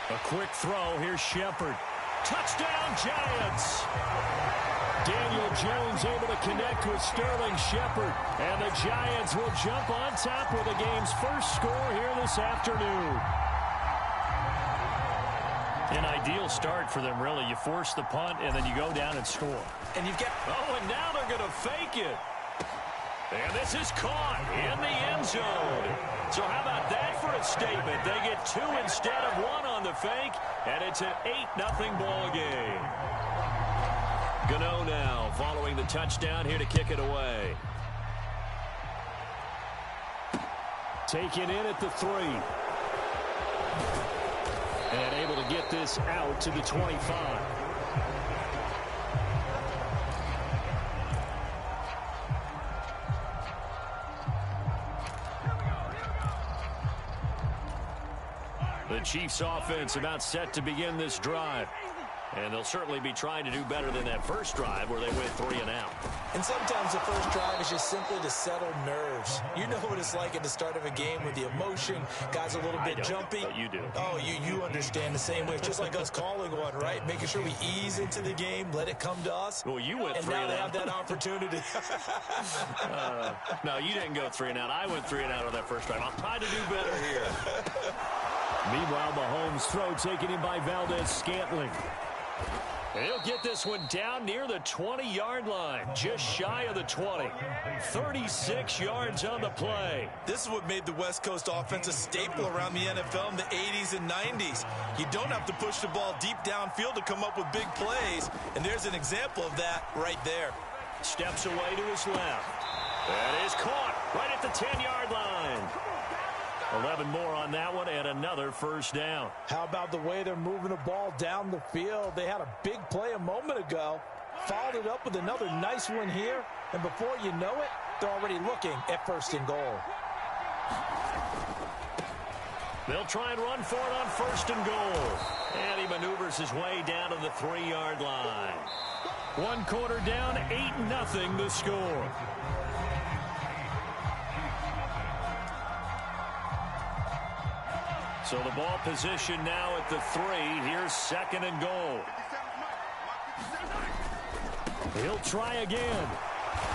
A quick throw. Here's Shepard. Touchdown, Giants! Daniel Jones able to connect with Sterling Shepard. And the Giants will jump on top with the game's first score here this afternoon. An ideal start for them, really. You force the punt, and then you go down and score. And you've got... Oh, and now they're going to fake it. And this is caught in the end zone. So how about that for a statement? They get 2 instead of 1 on the fake, and it's an 8-0 ball game. Gano now following the touchdown here to kick it away. Taken in at the 3. And able to get this out to the 25. The Chiefs offense about set to begin this drive. And they'll certainly be trying to do better than that first drive where they went 3 and out. And sometimes the first drive is just simply to settle nerves. You know what it's like at the start of a game with the emotion. Guys are a little bit jumpy. But you do. Oh, you understand the same way. It's just like us calling one, right? Making sure we ease into the game, let it come to us. Well, you went 3 and and now they out. have that opportunity. No, you didn't go 3 and out. I went 3 and out on that first drive. I'll try to do better here. Meanwhile, Mahomes' throw taken in by Valdez-Scantling. He'll get this one down near the 20-yard line, just shy of the 20. 36 yards on the play. This is what made the West Coast offense a staple around the NFL in the 80s and 90s. You don't have to push the ball deep downfield to come up with big plays, and there's an example of that right there. Steps away to his left. That is caught right at the 10-yard line. 11 more on that one and another first down. How about the way they're moving the ball down the field? They had a big play a moment ago, followed it up with another nice one here, and before you know it, they're already looking at 1st and goal. They'll try and run for it on 1st and goal. And he maneuvers his way down to the 3-yard line. 1 quarter down, 8-0 the score. So the ball position now at the 3. Here's 2nd and goal. He'll try again.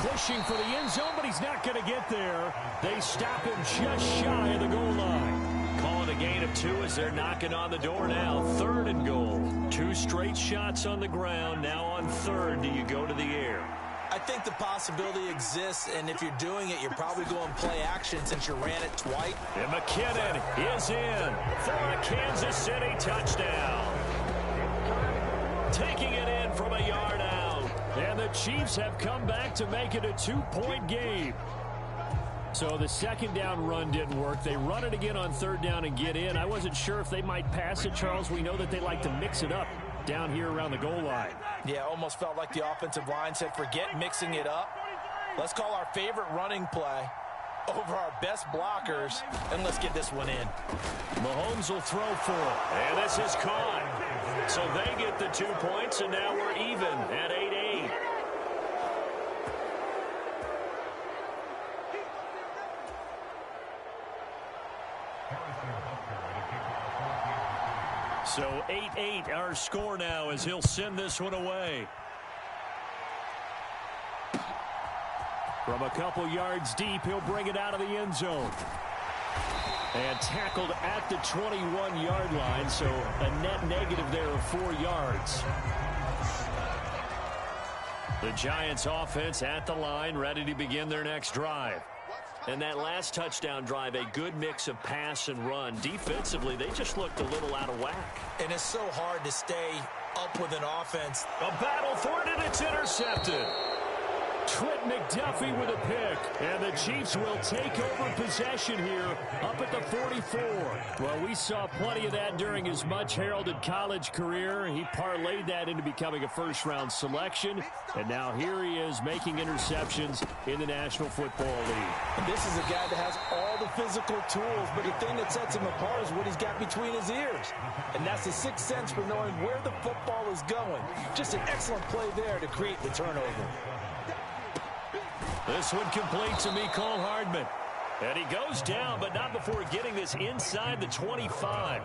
Pushing for the end zone, but he's not going to get there. They stop him just shy of the goal line. Calling a gain of 2 as they're knocking on the door now. 3rd and goal. 2 straight shots on the ground. Now on 3rd, do you go to the air? I think the possibility exists, and if you're doing it, you're probably going play action since you ran it twice. And McKinnon is in for a Kansas City touchdown. Taking it in from a yard out. And the Chiefs have come back to make it a 2-point game. So the 2nd down run didn't work. They run it again on 3rd down and get in. I wasn't sure if they might pass it, Charles. We know that they like to mix it up down here around the goal line. Yeah, almost felt like the offensive line said, forget mixing it up. Let's call our favorite running play over our best blockers, and let's get this one in. Mahomes will throw for it. And this is caught. So they get the 2 points, and now we're even at 8-8. So 8-8 our score now as he'll send this one away. From a couple yards deep, he'll bring it out of the end zone. And tackled at the 21-yard line, so a net negative there of 4 yards. The Giants offense at the line, ready to begin their next drive. And that last touchdown drive, a good mix of pass and run. Defensively, they just looked a little out of whack. And it's so hard to stay up with an offense. A battle for it, and it's intercepted. Trent McDuffie with a pick. And the Chiefs will take over possession here up at the 44. Well, we saw plenty of that during his much-heralded college career. He parlayed that into becoming a first-round selection. And now here he is making interceptions in the National Football League. And this is a guy that has all the physical tools, but the thing that sets him apart is what he's got between his ears. And that's the sixth sense for knowing where the football is going. Just an excellent play there to create the turnover. This one complete to Mecole Hardman. And he goes down, but not before getting this inside the 25.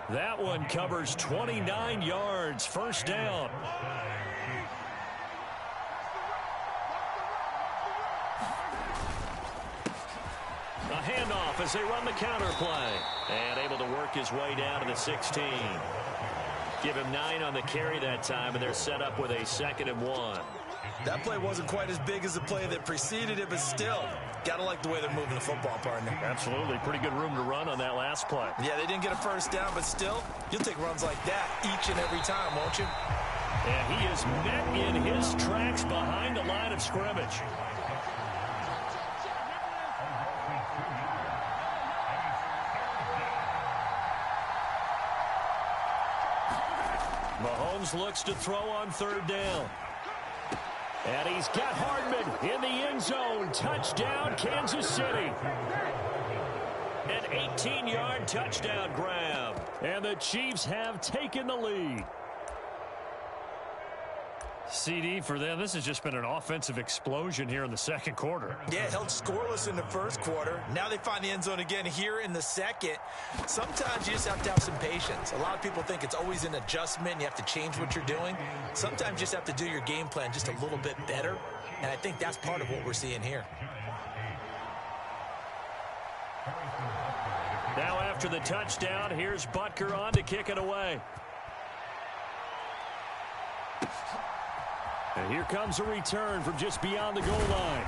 That one covers 29 yards. First down. A handoff as they run the counter play. And able to work his way down to the 16. Give him 9 on the carry that time, and they're set up with a 2nd and 1. That play wasn't quite as big as the play that preceded it, but still, got to like the way they're moving the football, partner. Absolutely. Pretty good room to run on that last play. Yeah, they didn't get a first down, but still, you'll take runs like that each and every time, won't you? And he is met in his tracks behind the line of scrimmage. Mahomes looks to throw on 3rd down. And he's got Hardman in the end zone. Touchdown, Kansas City. An 18-yard touchdown grab. And the Chiefs have taken the lead. CD for them. This has just been an offensive explosion here in the second quarter. Yeah, held scoreless in the first quarter. Now they find the end zone again here in the second. Sometimes you just have to have some patience. A lot of people think it's always an adjustment. You have to change what you're doing. Sometimes you just have to do your game plan just a little bit better. And I think that's part of what we're seeing here. Now after the touchdown, here's Butker on to kick it away. And here comes a return from just beyond the goal line.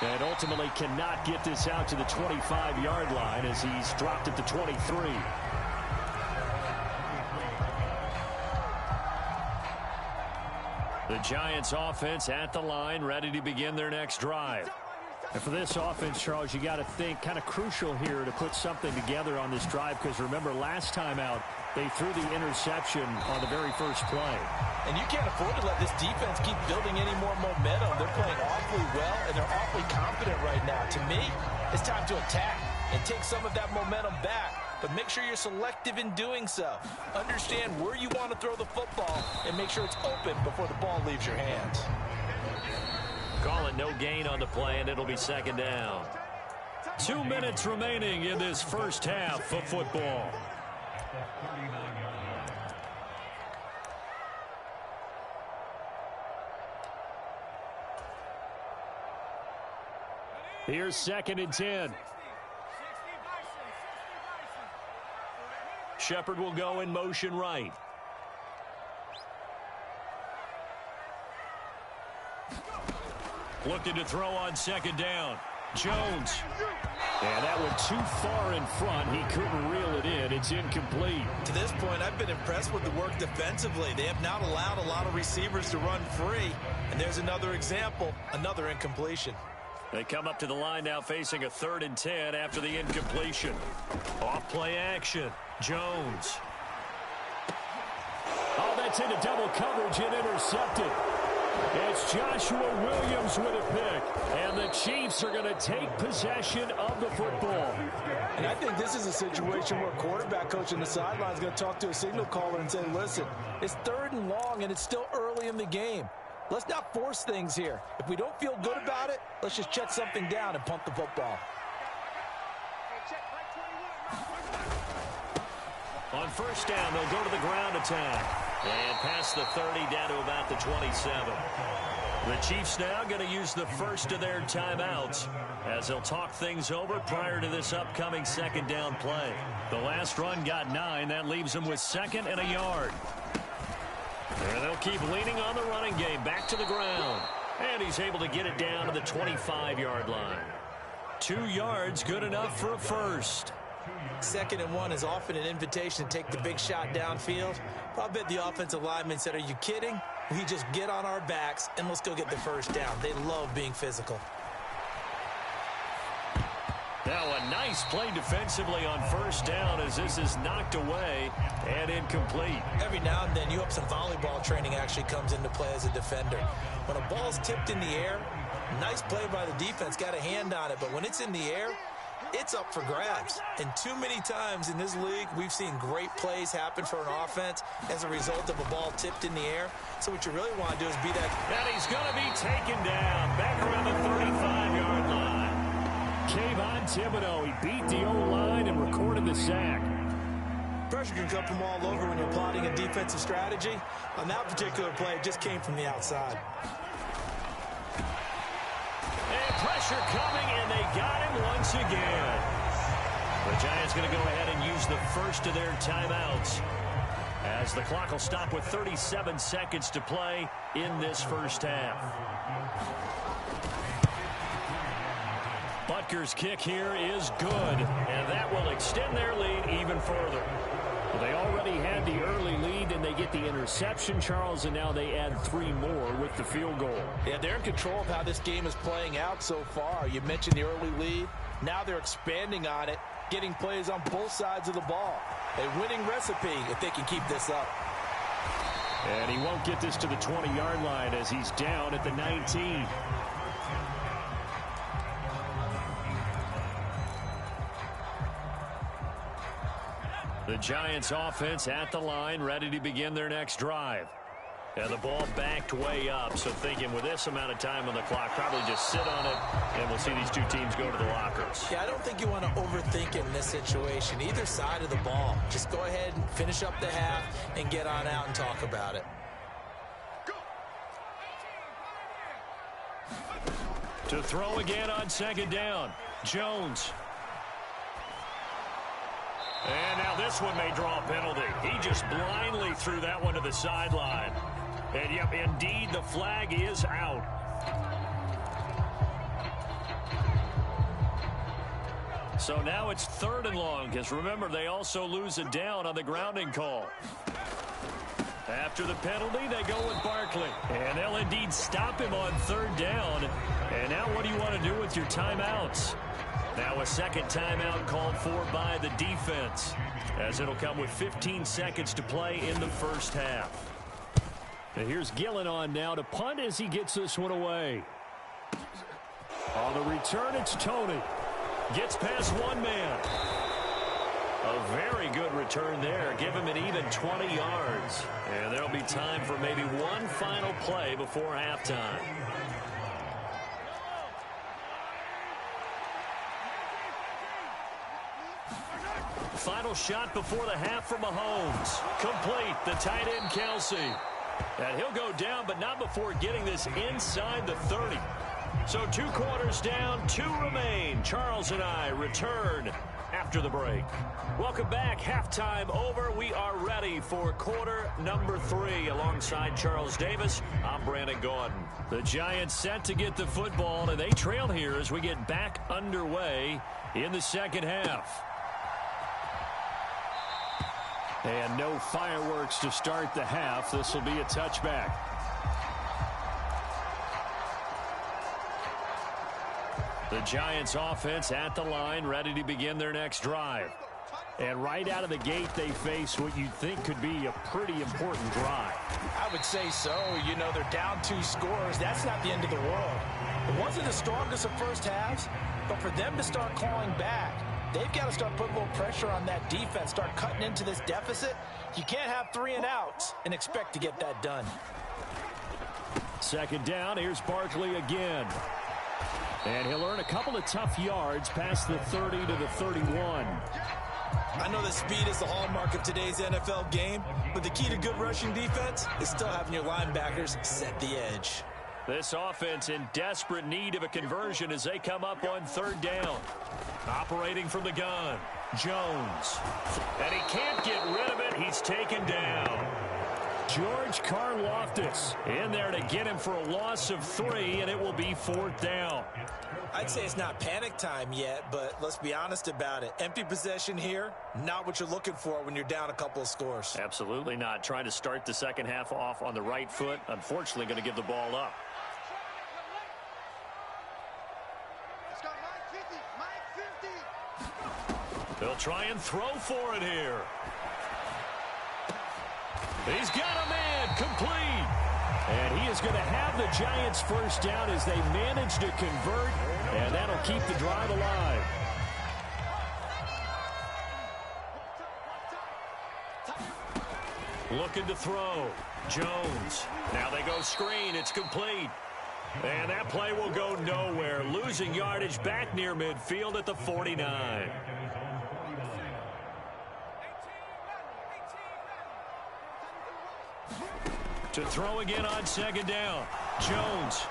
And ultimately cannot get this out to the 25-yard line as he's dropped at the 23. The Giants offense at the line, ready to begin their next drive. And for this offense, Charles, you got to think kind of crucial here to put something together on this drive, because remember last time out they threw the interception on the very first play. And you can't afford to let this defense keep building any more momentum. They're playing awfully well, and they're awfully confident right now. To me, it's time to attack and take some of that momentum back. But make sure you're selective in doing so. Understand where you want to throw the football and make sure it's open before the ball leaves your hands. Call it no gain on the play, and it'll be second down. 2 minutes remaining in this first half of football. Here's 2nd and 10. Shepard will go in motion right. Looking to throw on second down. Jones. And that went too far in front. He couldn't reel it in. It's incomplete. To this point, I've been impressed with the work defensively. They have not allowed a lot of receivers to run free. And there's another example, another incompletion. They come up to the line now facing a 3rd and 10 after the incompletion. Off play action. Jones. Oh, that's into double coverage and intercepted. It's Joshua Williams with a pick. And the Chiefs are going to take possession of the football. And I think this is a situation where a quarterback coach on the sideline is going to talk to a signal caller and say, listen, it's 3rd and long and it's still early in the game. Let's not force things here. If we don't feel good about it, let's just check something down and punt the football. On first down, they'll go to the ground attack. And past the 30 down to about the 27. The Chiefs now going to use the first of their timeouts as they'll talk things over prior to this upcoming second down play. The last run got 9. That leaves them with 2nd and a yard. And they'll keep leaning on the running game. Back to the ground. And he's able to get it down to the 25-yard line. 2 yards, good enough for a first. 2nd and 1 is often an invitation to take the big shot downfield. But I bet the offensive lineman said, are you kidding? We just get on our backs and let's go get the first down. They love being physical. Now a nice play defensively on first down as this is knocked away and incomplete. Every now and then you hope some volleyball training actually comes into play as a defender. When a ball's tipped in the air, nice play by the defense, got a hand on it. But when it's in the air, it's up for grabs. And too many times in this league, we've seen great plays happen for an offense as a result of a ball tipped in the air. So what you really want to do is be that. And he's going to be taken down back around the 35-yard line. Kayvon Thibodeau, he beat the O-line and recorded the sack. Pressure can come from all over when you're plotting a defensive strategy. On that particular play, it just came from the outside. And pressure coming, and they got him once again. The Giants going to go ahead and use the first of their timeouts as the clock will stop with 37 seconds to play in this first half. Butker's kick here is good, and that will extend their lead even further. Well, they already had the early lead, and they get the interception, Charles, and now they add 3 more with the field goal. Yeah, they're in control of how this game is playing out so far. You mentioned the early lead. Now they're expanding on it, getting plays on both sides of the ball. A winning recipe if they can keep this up. And he won't get this to the 20-yard line as he's down at the 19. The Giants offense at the line, ready to begin their next drive. And the ball backed way up, so thinking with this amount of time on the clock, probably just sit on it, and we'll see these two teams go to the lockers. Yeah, I don't think you want to overthink it in this situation. Either side of the ball. Just go ahead and finish up the half and get on out and talk about it. To throw again on second down, Jones. And now this one may draw a penalty. He just blindly threw that one to the sideline. And, yep, indeed, the flag is out. So now it's 3rd and long, because remember, they also lose a down on the grounding call. After the penalty, they go with Barkley. And they'll indeed stop him on 3rd down. And now what do you want to do with your timeouts? Now a second timeout called for by the defense, as it'll come with 15 seconds to play in the first half. And here's Gillen on now to punt as he gets this one away. On the return, it's Tony. Gets past one man. A very good return there. Give him an even 20 yards. And there'll be time for maybe one final play before halftime. Final shot before the half from Mahomes. Complete, the tight end Kelsey. And he'll go down, but not before getting this inside the 30. So 2 quarters down, 2 remain. Charles and I return after the break. Welcome back. Halftime over. We are ready for quarter number 3. Alongside Charles Davis, I'm Brandon Gordon. The Giants set to get the football, and they trail here as we get back underway in the second half. And no fireworks to start the half. This will be a touchback. The Giants offense at the line, ready to begin their next drive. And right out of the gate, they face what you'd think could be a pretty important drive. I would say so. You know, they're down 2 scores. That's not the end of the world. It wasn't the strongest of first halves, but for them to start clawing back, they've got to start putting a little pressure on that defense, start cutting into this deficit. You can't have 3 and outs and expect to get that done. Second down, here's Barkley again. And he'll earn a couple of tough yards past the 30 to the 31. I know that speed is the hallmark of today's NFL game, but the key to good rushing defense is still having your linebackers set the edge. This offense in desperate need of a conversion as they come up on 3rd down. Operating from the gun, Jones. And he can't get rid of it. He's taken down. George Karlaftis in there to get him for a loss of 3, and it will be 4th down. I'd say it's not panic time yet, but let's be honest about it. Empty possession here, not what you're looking for when you're down a couple of scores. Absolutely not. Trying to start the second half off on the right foot. Unfortunately, going to give the ball up. They'll try and throw for it here. He's got a man, complete. And he is going to have the Giants first down as they manage to convert, and that'll keep the drive alive. Looking to throw. Jones. Now they go screen. It's complete. And that play will go nowhere. Losing yardage back near midfield at the 49. To throw again on second down. Jones.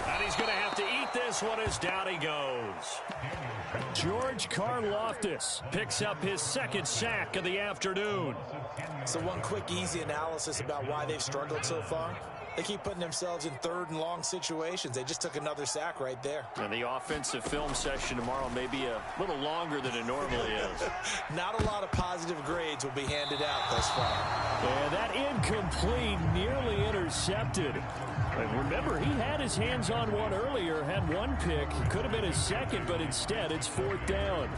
And he's going to have to eat this one as down he goes. George Karlaftis picks up his 2nd sack of the afternoon. So one quick, easy analysis about why they've struggled so far. They keep putting themselves in 3rd and long situations. They just took another sack right there. And the offensive film session tomorrow may be a little longer than it normally is. Not a lot of positive grades will be handed out thus far. And that incomplete, nearly intercepted. And remember, he had his hands on one earlier, had one pick. Could have been his 2nd, but instead it's 4th down.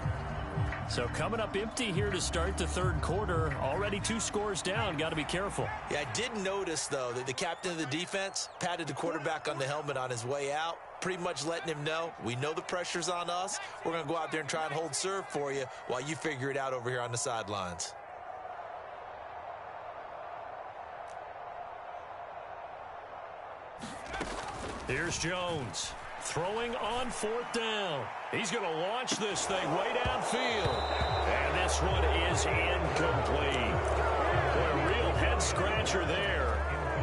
So coming up empty here to start the 3rd quarter. Already 2 scores down. Got to be careful. Yeah, I did notice, though, that the captain of the defense patted the quarterback on the helmet on his way out, pretty much letting him know, we know the pressure's on us. We're going to go out there and try and hold serve for you while you figure it out over here on the sidelines. Here's Jones throwing on 4th down. He's going to launch this thing way downfield. And this one is incomplete. Boy, a real head-scratcher there.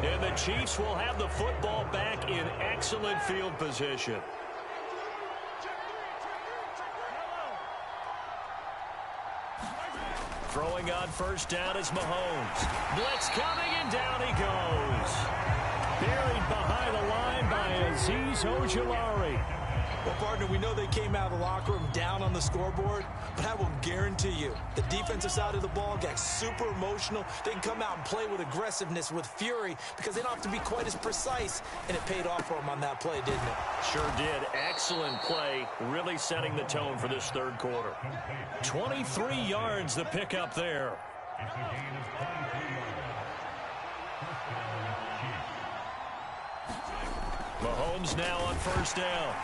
And the Chiefs will have the football back in excellent field position. Throwing on 1st down is Mahomes. Blitz coming, and down he goes. Buried behind the line by Azeez Ojulari. Well, partner, we know they came out of the locker room down on the scoreboard, but I will guarantee you the defensive side of the ball got super emotional. They can come out and play with aggressiveness, with fury, because they don't have to be quite as precise, and it paid off for them on that play, didn't it? Sure did. Excellent play, really setting the tone for this 3rd quarter. 23 yards the pickup there. Mahomes now on 1st down.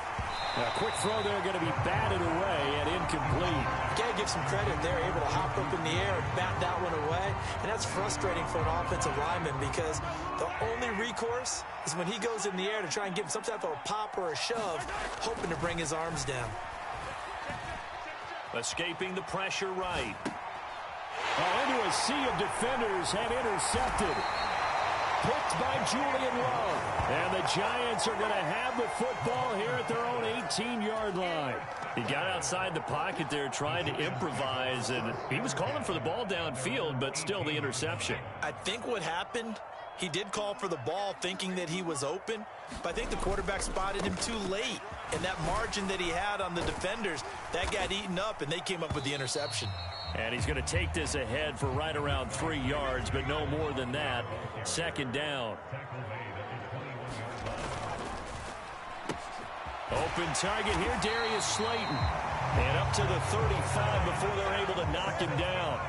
A quick throw there going to be batted away and incomplete. You got to give some credit. They're able to hop up in the air and bat that one away. And that's frustrating for an offensive lineman because the only recourse is when he goes in the air to try and give some type of a pop or a shove, hoping to bring his arms down. Escaping the pressure right. Into a sea of defenders and intercepted. Picked by Julian Love. And the Giants are going to have the football here at their own 18-yard line. He got outside the pocket there trying to improvise, and he was calling for the ball downfield, but still the interception. I think what happened, he did call for the ball thinking that he was open, but I think the quarterback spotted him too late. And that margin that he had on the defenders, that got eaten up, and they came up with the interception. And he's going to take this ahead for right around 3 yards, but no more than that. 2nd down. Open target here, Darius Slayton. And up to the 35 before they're able to knock him down.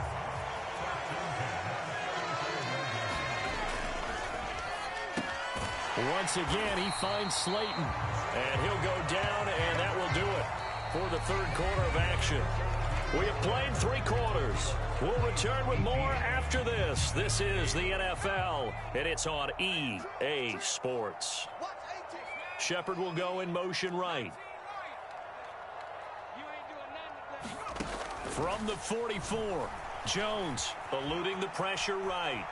Once again, he finds Slayton. And he'll go down, and that will do it for the 3rd quarter of action. We have played 3 quarters. We'll return with more after this. This is the NFL, and it's on EA Sports. Shepard will go in motion right. From the 44, Jones eluding the pressure right.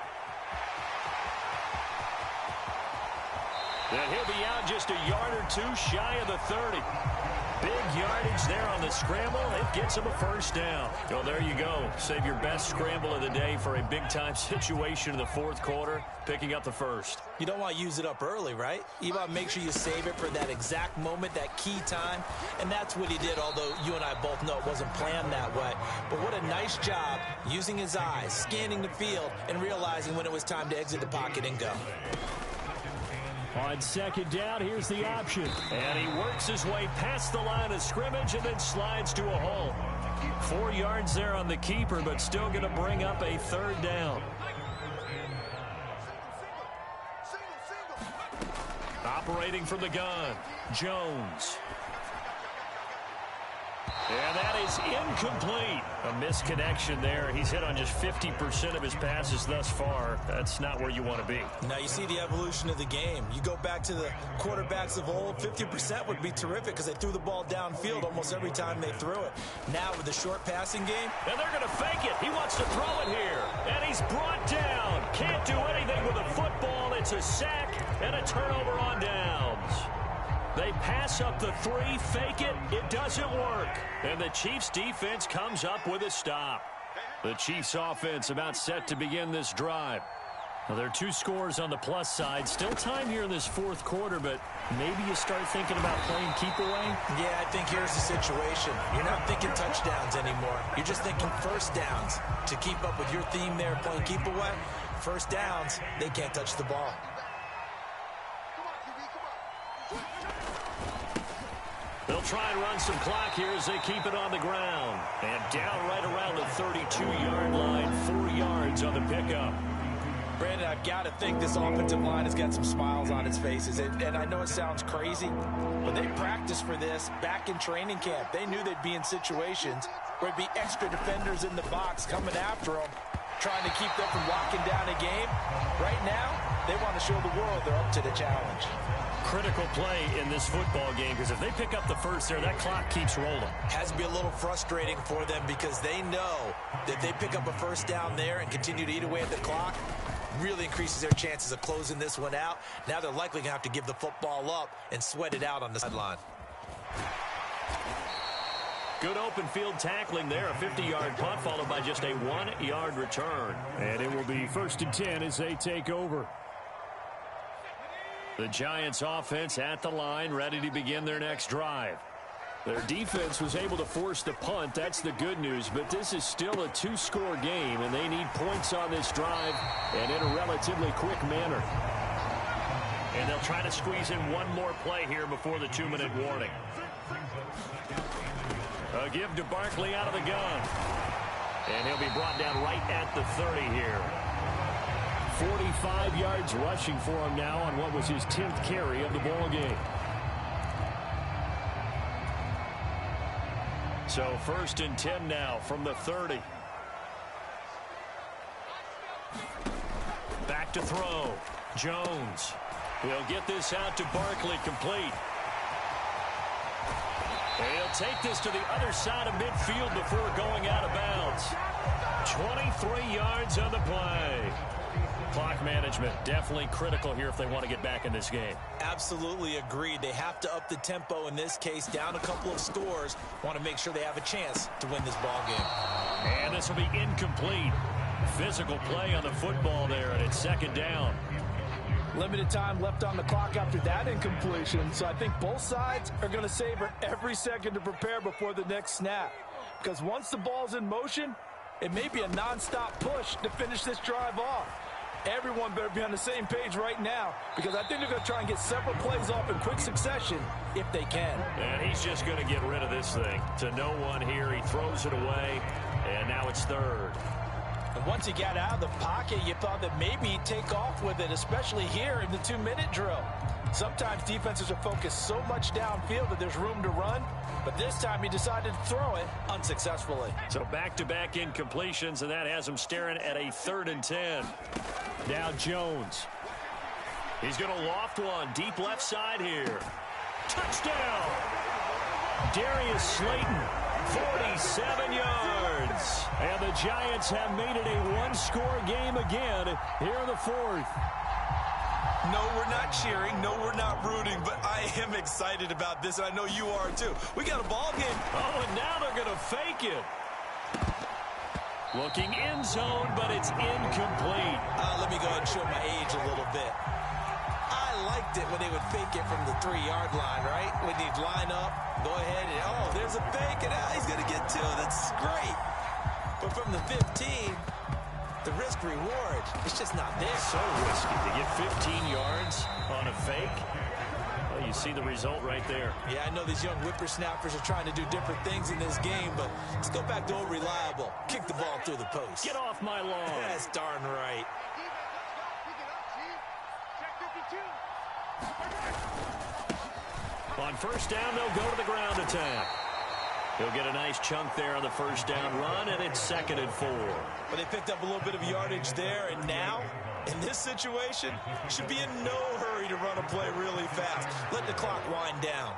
And he'll be out just a yard or 2 shy of the 30. Big yardage there on the scramble. It gets him a 1st down. Well, there you go. Save your best scramble of the day for a big-time situation in the 4th quarter, picking up the 1st. You don't want to use it up early, right? You want to make sure you save it for that exact moment, that key time. And that's what he did, although you and I both know it wasn't planned that way. But what a nice job using his eyes, scanning the field, and realizing when it was time to exit the pocket and go. On 2nd down, here's the option. And he works his way past the line of scrimmage and then slides to a hole. 4 yards there on the keeper, but still going to bring up a 3rd down. Operating from the gun, Jones. And that is incomplete. A misconnection there. He's hit on just 50% of his passes thus far. That's not where you want to be. Now you see the evolution of the game. You go back to the quarterbacks of old, 50% would be terrific because they threw the ball downfield almost every time they threw it. Now with the short passing game. And they're going to fake it. He wants to throw it here. And he's brought down. Can't do anything with a football. It's a sack and a turnover on downs. They pass up the 3, fake it, it doesn't work. And the Chiefs defense comes up with a stop. The Chiefs offense about set to begin this drive. Well, there are 2 scores on the plus side. Still time here in this 4th quarter, but maybe you start thinking about playing keep away? Yeah, I think here's the situation. You're not thinking touchdowns anymore. You're just thinking 1st downs. To keep up with your theme there, playing keep away, 1st downs, they can't touch the ball. They'll try and run some clock here as they keep it on the ground. And down right around the 32-yard line, 4 yards on the pickup. Brandon, I've got to think this offensive line has got some smiles on its faces. And I know it sounds crazy, but they practiced for this back in training camp. They knew they'd be in situations where there'd be extra defenders in the box coming after them, trying to keep them from locking down a game. Right now, they want to show the world they're up to the challenge. Critical play in this football game, because if they pick up the first there, that clock keeps rolling. Has to be a little frustrating for them because they know that they pick up a first down there and continue to eat away at the clock, really increases their chances of closing this one out. Now they're likely going to have to give the football up and sweat it out on the sideline. Good open field tackling there. A 50-yard punt followed by just a 1-yard return. And it will be 1st and 10 as they take over. The Giants offense at the line, ready to begin their next drive. Their defense was able to force the punt. That's the good news. But this is still a 2-score game, and they need points on this drive and in a relatively quick manner. And they'll try to squeeze in one more play here before the 2-minute warning. A give to Barkley out of the gun. And he'll be brought down right at the 30 here. 45 yards rushing for him now on what was his 10th carry of the ball game. So 1st and 10 now from the 30. Back to throw. Jones. He'll get this out to Barkley, complete. And he'll take this to the other side of midfield before going out of bounds. 23 yards on the play. Clock management definitely critical here if they want to get back in this game. Absolutely agreed. They have to up the tempo in this case, down a couple of scores. Want to make sure they have a chance to win this ball game. And this will be incomplete. Physical play on the football there, and it's 2nd down. Limited time left on the clock after that incompletion, so I think both sides are going to savor every second to prepare before the next snap. Because once the ball's in motion, it may be a non-stop push to finish this drive off. Everyone better be on the same page right now, because I think they're going to try and get several plays off in quick succession if they can. And he's just going to get rid of this thing to no one here. He throws it away, and now it's 3rd. And once he got out of the pocket, you thought that maybe he'd take off with it, especially here in the 2-minute drill. Sometimes defenses are focused so much downfield that there's room to run, but this time he decided to throw it unsuccessfully. So back-to-back incompletions, and that has him staring at a 3rd and 10. Now Jones. He's going to loft one deep left side here. Touchdown! Darius Slayton, 47 yards. And the Giants have made it a 1-score game again here in the 4th. No, we're not cheering. No, we're not rooting. But I am excited about this, and I know you are too. We got a ball game. Oh, and now they're going to fake it. Looking end zone, but it's incomplete. Let me go ahead and show my age a little bit. I liked it when they would fake it from the 3-yard line, right? When they'd line up, go ahead, and oh, there's a fake, and he's going to get 2. That's great. But from the 15, the risk-reward, it's just not there. So risky to get 15 yards on a fake. Well, you see the result right there. Yeah, I know these young whippersnappers are trying to do different things in this game, but let's go back to old reliable. Kick the ball through the post. Get off my lawn. That's darn right. On 1st down, they'll go to the ground attack. He'll get a nice chunk there on the 1st down run, and it's 2nd and 4. But they picked up a little bit of yardage there, and now, in this situation, should be in no hurry to run a play really fast. Let the clock wind down.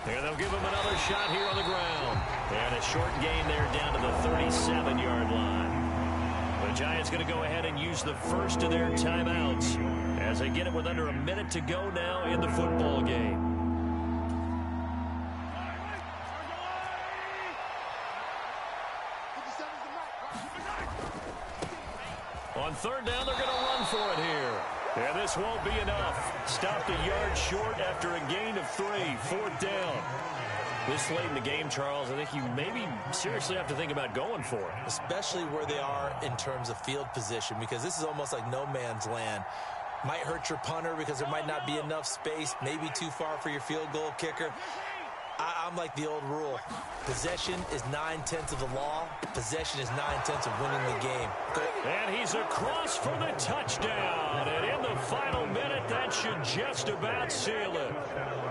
Here they'll give him another shot here on the ground. And a short gain there down to the 37-yard line. The Giants going to go ahead and use the first of their timeouts as they get it with under a minute to go now in the football game. On 3rd down, they're going to run for it here. And this won't be enough. Stopped a yard short after a gain of 3. 4th down. This late in the game, Charles, I think you maybe seriously have to think about going for it. Especially where they are in terms of field position, because this is almost like no man's land. Might hurt your punter because there might not be enough space, maybe too far for your field goal kicker. I'm like the old rule. Possession is 9/10 of the law. Possession is 9/10 of winning the game. And he's across for the touchdown. And in the final minute, that should just about seal it.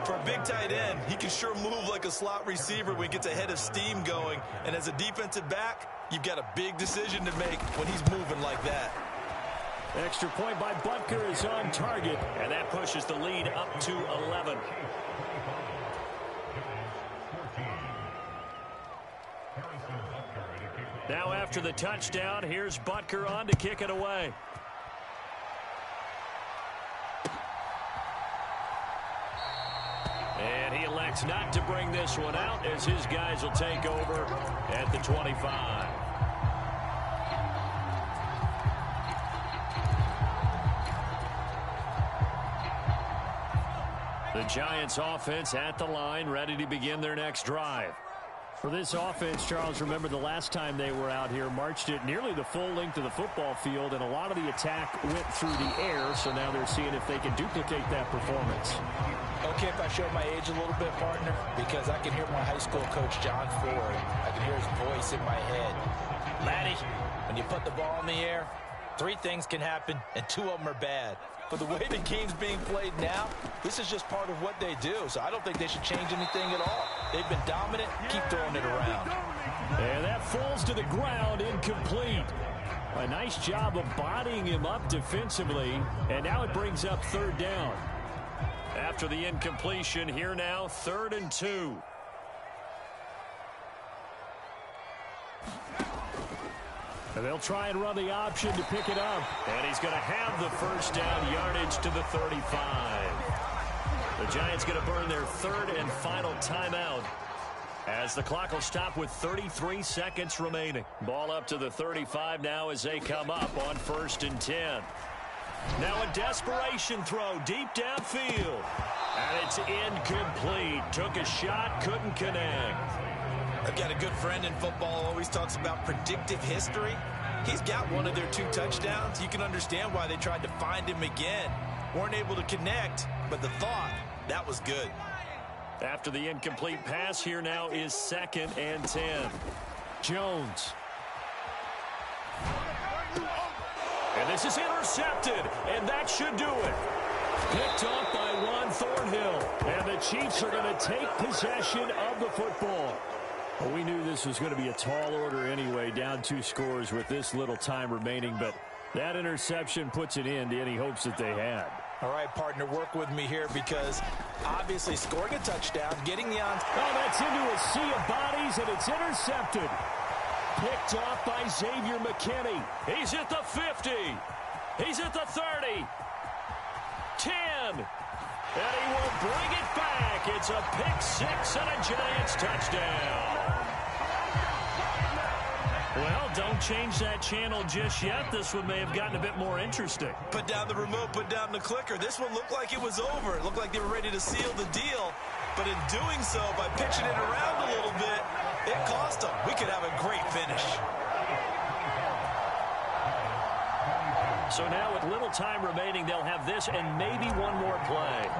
For a big tight end, he can sure move like a slot receiver when he gets a head of steam going. And as a defensive back, you've got a big decision to make when he's moving like that. Extra point by Butker is on target. And that pushes the lead up to 11. Now after the touchdown, here's Butker on to kick it away. And he elects not to bring this one out as his guys will take over at the 25. The Giants offense at the line, ready to begin their next drive. For this offense, Charles, remember the last time they were out here, marched it nearly the full length of the football field, and a lot of the attack went through the air, so now they're seeing if they can duplicate that performance. Okay, if I show my age a little bit, partner, because I can hear my high school coach, John Ford. I can hear his voice in my head. Laddie, when you put the ball in the air, 3 things can happen, and 2 of them are bad. But the way the game's being played now, this is just part of what they do. So I don't think they should change anything at all. They've been dominant. Keep throwing it around. And that falls to the ground, incomplete. A nice job of bodying him up defensively. And now it brings up 3rd down. After the incompletion, here now, 3rd and 2. And they'll try and run the option to pick it up. And he's going to have the first down yardage to the 35. The Giants going to burn their 3rd and final timeout as the clock will stop with 33 seconds remaining. Ball up to the 35 now as they come up on 1st and 10. Now a desperation throw deep downfield. And it's incomplete. Took a shot, couldn't connect. I've got a good friend in football, always talks about predictive history. He's got one of their 2 touchdowns. You can understand why they tried to find him again. Weren't able to connect, but the thought, that was good. After the incomplete pass, here now is 2nd and 10. Jones. And this is intercepted, and that should do it. Picked off by Juan Thornhill. And the Chiefs are going to take possession of the football. Well, we knew this was going to be a tall order anyway, down 2 scores with this little time remaining, but that interception puts an end to any hopes that they had. All right, partner, work with me here because obviously scoring a touchdown, getting the on. Oh, that's into a sea of bodies, and it's intercepted. Picked off by Xavier McKinney. He's at the 50. He's at the 30. 10. And he will bring it back. It's a pick 6 and a Giants touchdown. Well, don't change that channel just yet. This one may have gotten a bit more interesting. Put down the remote, put down the clicker. This one looked like it was over. It looked like they were ready to seal the deal. But in doing so, by pitching it around a little bit, it cost them. We could have a great finish. So now with little time remaining, they'll have this and maybe one more play.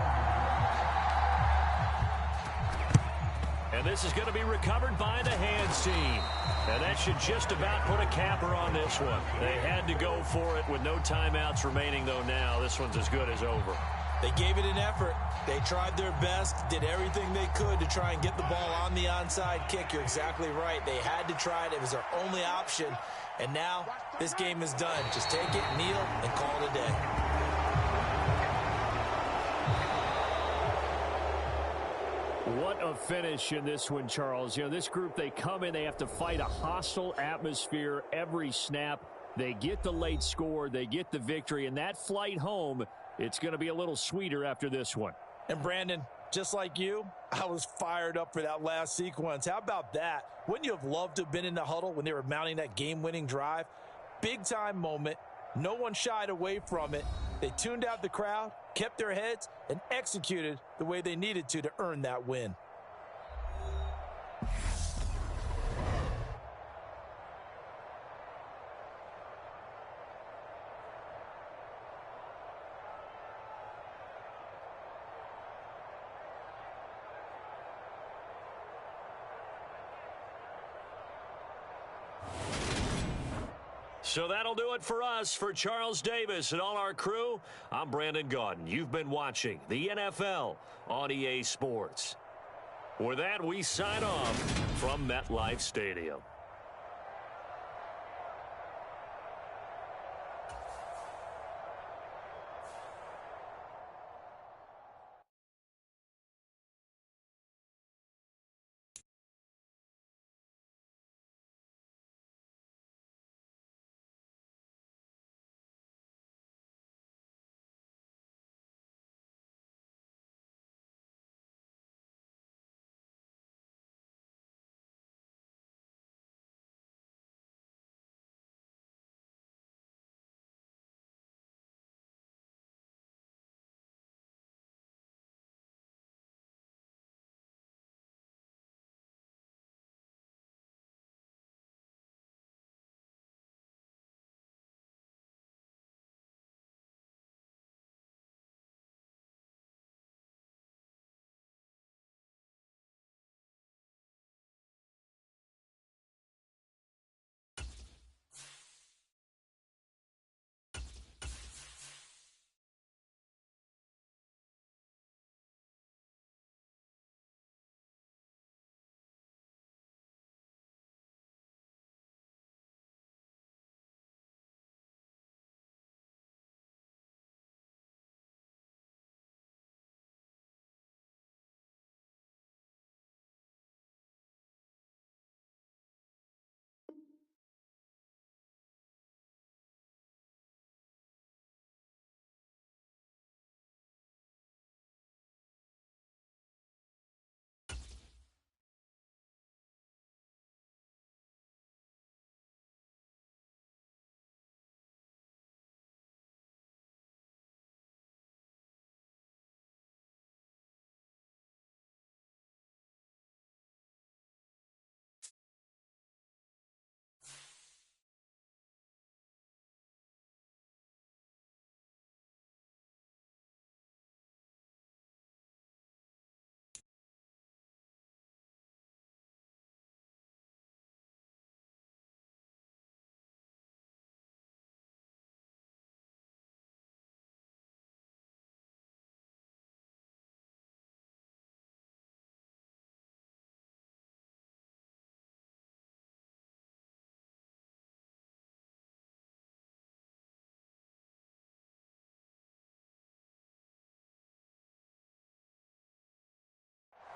And this is going to be recovered by the hands team. And that should just about put a capper on this one. They had to go for it with no timeouts remaining, though now this one's as good as over. They gave it an effort. They tried their best, did everything they could to try and get the ball on the onside kick. You're exactly right. They had to try it. It was their only option. And now this game is done. Just take it, kneel, and call it a day. What a finish in this one, Charles. You know, this group, they come in, they have to fight a hostile atmosphere every snap. They get the late score, they get the victory, and that flight home, it's going to be a little sweeter after this one. And Brandon, just like you, I was fired up for that last sequence. How about that? Wouldn't you have loved to have been in the huddle when they were mounting that game-winning drive? Big-time moment. No one shied away from it. They tuned out the crowd, kept their heads, and executed the way they needed to earn that win. So that'll do it for us. For Charles Davis and all our crew, I'm Brandon Gaudin. You've been watching the NFL on EA Sports. With that, we sign off from MetLife Stadium.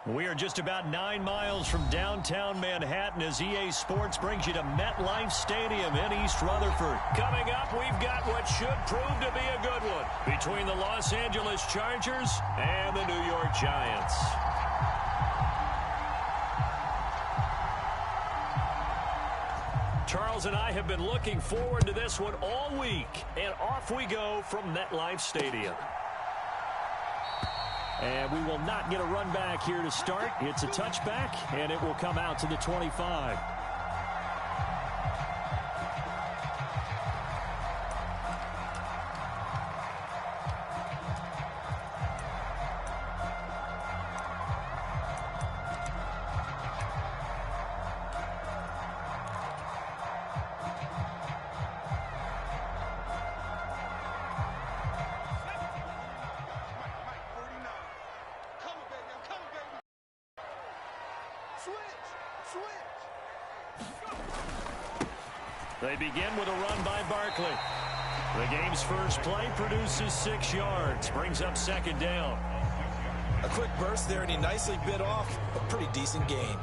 We are just about 9 miles from downtown Manhattan as EA Sports brings you to MetLife Stadium in East Rutherford. Coming up, we've got what should prove to be a good one between the Los Angeles Chargers and the New York Giants. Charles and I have been looking forward to this one all week, and off we go from MetLife Stadium. And we will not get a run back here to start. It's a touchback, and it will come out to the 25. They begin with a run by Barkley. The game's first play produces 6 yards, brings up second down. A quick burst there, and he nicely bit off a pretty decent gain.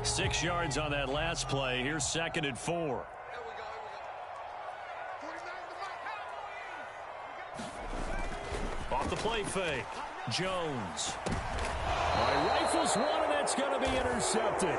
6 yards on that last play. Here's 2nd and 4. Off the play fake. Jones. Rifles one, and that's going to be intercepted.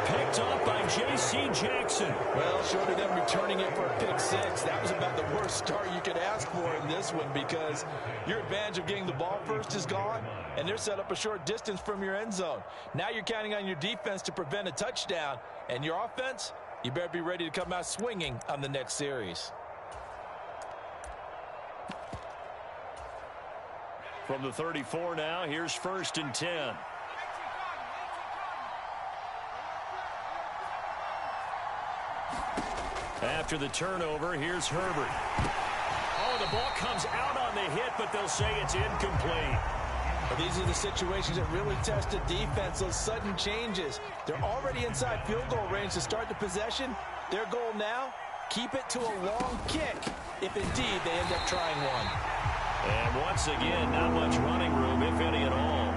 Picked up by J.C. Jackson. Well, short of them returning it for a pick 6, that was about the worst start you could ask for in this one, because your advantage of getting the ball first is gone, and they're set up a short distance from your end zone. Now you're counting on your defense to prevent a touchdown, and your offense, you better be ready to come out swinging on the next series. From the 34 now, here's 1st and 10. After the turnover, here's Herbert. Oh, the ball comes out on the hit, but they'll say it's incomplete. Well, these are the situations that really test a defense, those sudden changes. They're already inside field goal range to start the possession. Their goal now, keep it to a long kick, if indeed they end up trying one. And once again, not much running room, if any at all.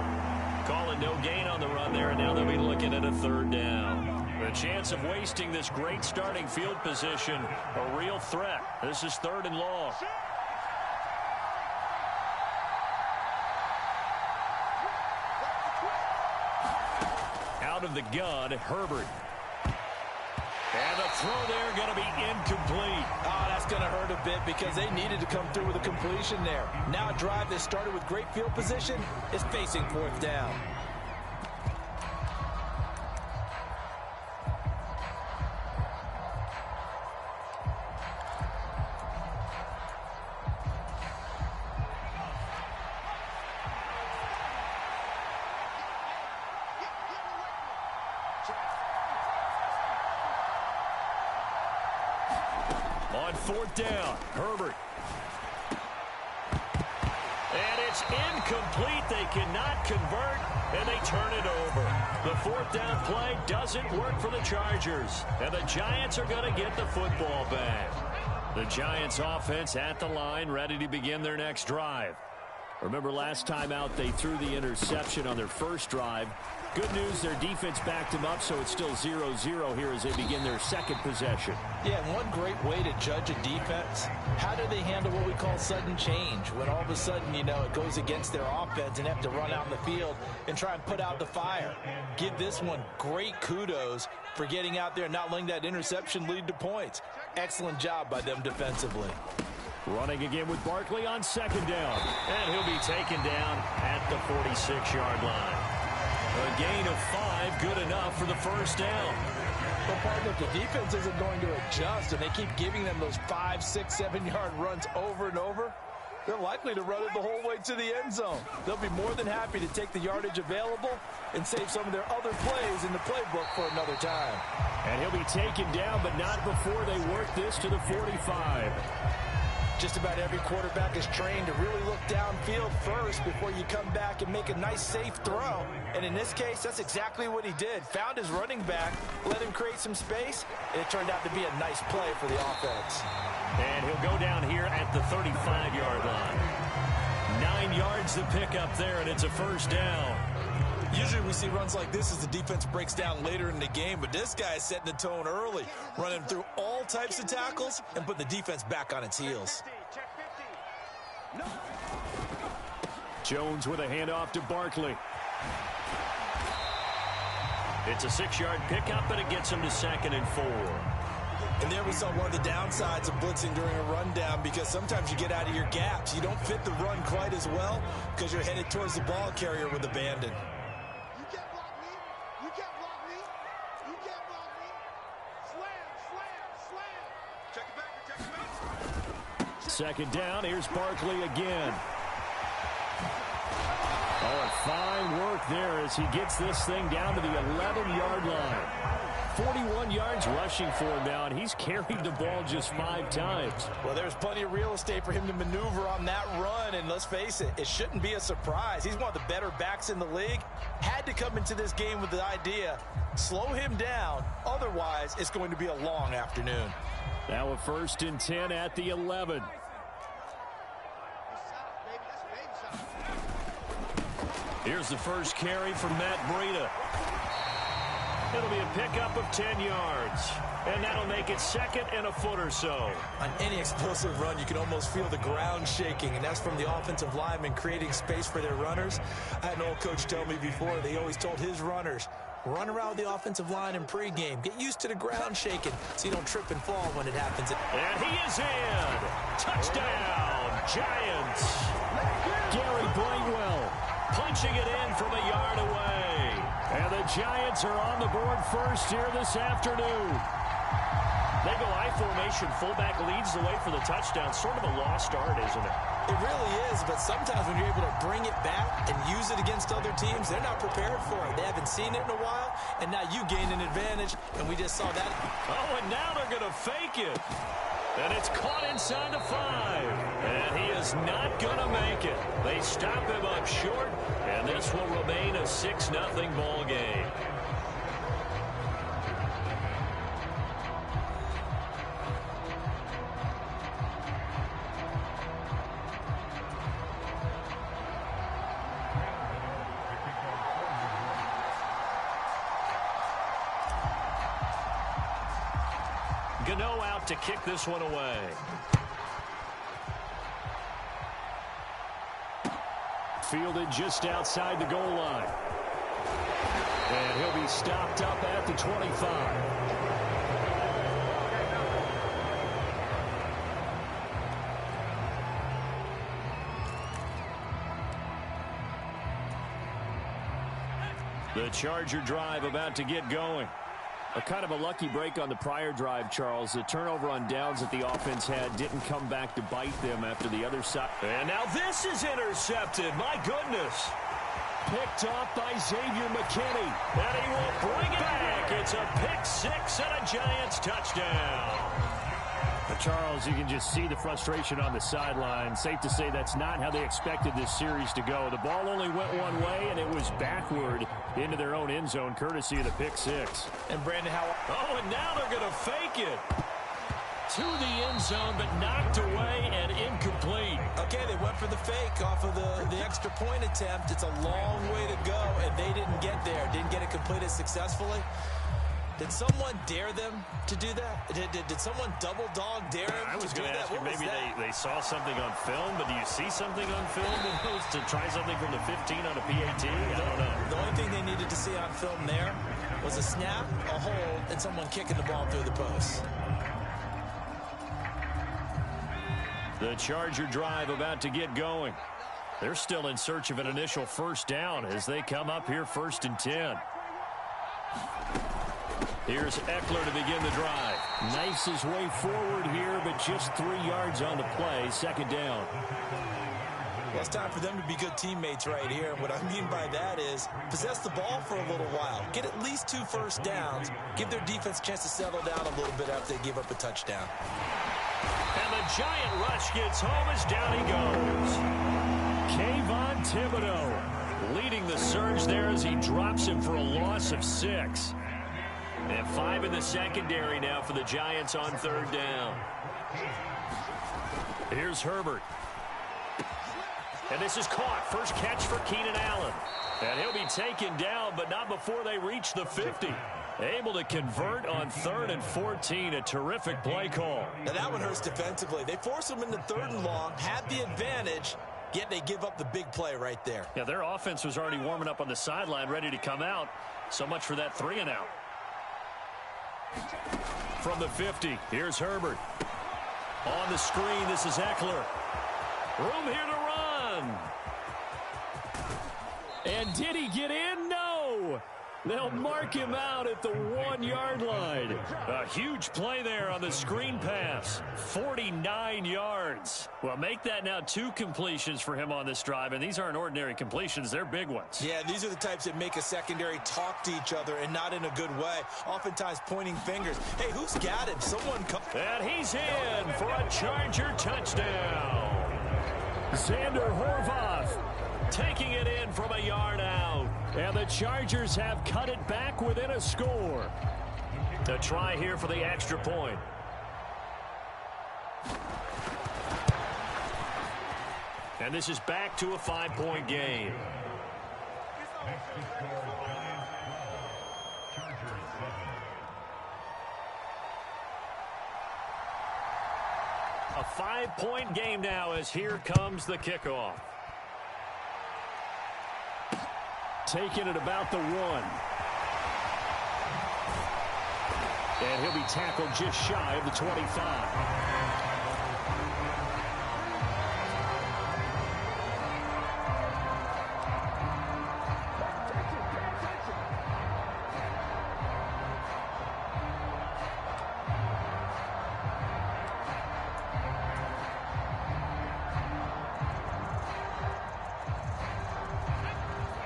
Calling no gain on the run there, and now they'll be looking at a 3rd down. The chance of wasting this great starting field position, a real threat. This is 3rd and long. Out of the gun, Herbert. And the throw there going to be incomplete. Oh, that's going to hurt a bit because they needed to come through with a completion there. Now a drive that started with great field position is facing 4th down. On 4th down, Herbert. And it's incomplete. They cannot convert, and they turn it over. The 4th down play doesn't work for the Chargers, and the Giants are going to get the football back. The Giants offense at the line, ready to begin their next drive. Remember last time out they threw the interception on their first drive. Good news, their defense backed them up, so it's still 0-0 here as they begin their second possession. Yeah, and one great way to judge a defense, how do they handle what we call sudden change? When all of a sudden, you know, it goes against their offense and they have to run out in the field and try and put out the fire. Give this one great kudos for getting out there and not letting that interception lead to points. Excellent job by them defensively. Running again with Barkley on 2nd down. And he'll be taken down at the 46-yard line. A gain of 5, good enough for the 1st down. But partner, if the defense isn't going to adjust and they keep giving them those 5, 6, 7-yard runs over and over, they're likely to run it the whole way to the end zone. They'll be more than happy to take the yardage available and save some of their other plays in the playbook for another time. And he'll be taken down, but not before they work this to the 45. Just about every quarterback is trained to really look downfield first before you come back and make a nice, safe throw. And in this case, that's exactly what he did. Found his running back, let him create some space, and it turned out to be a nice play for the offense. And he'll go down here at the 35-yard line. yards to pick up there, and it's a first down. Usually we see runs like this as the defense breaks down later in the game, but this guy is setting the tone early, running through all types of tackles and putting the defense back on its heels. Jones with a handoff to Barkley. It's a 6-yard pickup, and it gets him to 2nd and 4. And there we saw one of the downsides of blitzing during a rundown, because sometimes you get out of your gaps. You don't fit the run quite as well because you're headed towards the ball carrier with abandon. You can't block me. You can't block me. You can't block me. Slam, slam, slam. Check it back, check it back. 2nd down, here's Barkley again. Oh, and fine work there as he gets this thing down to the 11-yard line. 41 yards rushing for him now, and he's carried the ball just 5 times. Well, there's plenty of real estate for him to maneuver on that run, and let's face it, it shouldn't be a surprise. He's one of the better backs in the league. Had to come into this game with the idea, slow him down, otherwise it's going to be a long afternoon. Now a 1st and 10 at the 11. Here's the first carry for Matt Breida. It'll be a pickup of 10 yards, and that'll make it 2nd and a foot or so. On any explosive run, you can almost feel the ground shaking, and that's from the offensive linemen creating space for their runners. I had an old coach tell me before, they always told his runners, run around the offensive line in pregame. Get used to the ground shaking so you don't trip and fall when it happens. And he is in. Touchdown, Giants. Gary Brightwell punching it in from a yard away. And the Giants are on the board first here this afternoon. They go I formation. Fullback leads the way for the touchdown. Sort of a lost art, isn't it? It really is, but sometimes when you're able to bring it back and use it against other teams, they're not prepared for it. They haven't seen it in a while, and now you gain an advantage, and we just saw that. Oh, and now they're going to fake it. And it's caught inside the 5. And he is not going to make it. They stop him up short, and this will remain a 6-0 ball game. Gano out to kick this one away. Fielded just outside the goal line. And he'll be stopped up at the 25. The Charger drive about to get going. A kind of a lucky break on the prior drive, Charles. The turnover on downs that the offense had didn't come back to bite them after the other side. And now this is intercepted. My goodness. Picked off by Xavier McKinney. And he will bring it back. It's a pick-6 and a Giants touchdown. But Charles, you can just see the frustration on the sideline. Safe to say that's not how they expected this series to go. The ball only went one way, and it was backward into their own end zone, courtesy of the pick-6. And Brandon, oh, and now they're going to fake it. To the end zone, but knocked away and incomplete. Okay, they went for the fake off of the extra point attempt. It's a long way to go, and they didn't get there. Didn't get it completed successfully. Did someone dare them to do that? Did someone double dog dare them I was to do going to that? ask you, maybe they saw something on film, but do you see something on film to try something from the 15 on a PAT? I don't know. The only thing they needed to see on film there was a snap, a hold, and someone kicking the ball through the post. The Charger drive about to get going. They're still in search of an initial first down as they come up here 1st and 10. Here's Eckler to begin the drive. Knifes his way forward here, but just 3 yards on the play. 2nd down. Well, it's time for them to be good teammates right here. And what I mean by that is possess the ball for a little while. Get at least 2 first downs. Give their defense a chance to settle down a little bit after they give up a touchdown. And the giant rush gets home as down he goes. Kayvon Thibodeau leading the surge there as he drops him for a loss of 6. And 5 in the secondary now for the Giants on 3rd down. Here's Herbert. And this is caught. First catch for Keenan Allen. And he'll be taken down, but not before they reach the 50. Able to convert on 3rd and 14. A terrific play call. Now that one hurts defensively. They force them into 3rd and long, had the advantage, yet they give up the big play right there. Yeah, their offense was already warming up on the sideline, ready to come out. So much for that 3 and out. From the 50, here's Herbert. On the screen, this is Eckler. Room here to run. And did he get in? No. They'll mark him out at the 1-yard line. A huge play there on the screen pass. 49 yards. Well, make that now 2 completions for him on this drive, and these aren't ordinary completions. They're big ones. Yeah, these are the types that make a secondary talk to each other and not in a good way. Oftentimes pointing fingers. Hey, who's got him? Someone come. And he's in for a Charger touchdown. Xander Horvath taking it in from a yard out. And the Chargers have cut it back within a score. A try here for the extra point. And this is back to a 5-point game. A 5-point game now as here comes the kickoff. Taking it about the 1. And he'll be tackled just shy of the 25.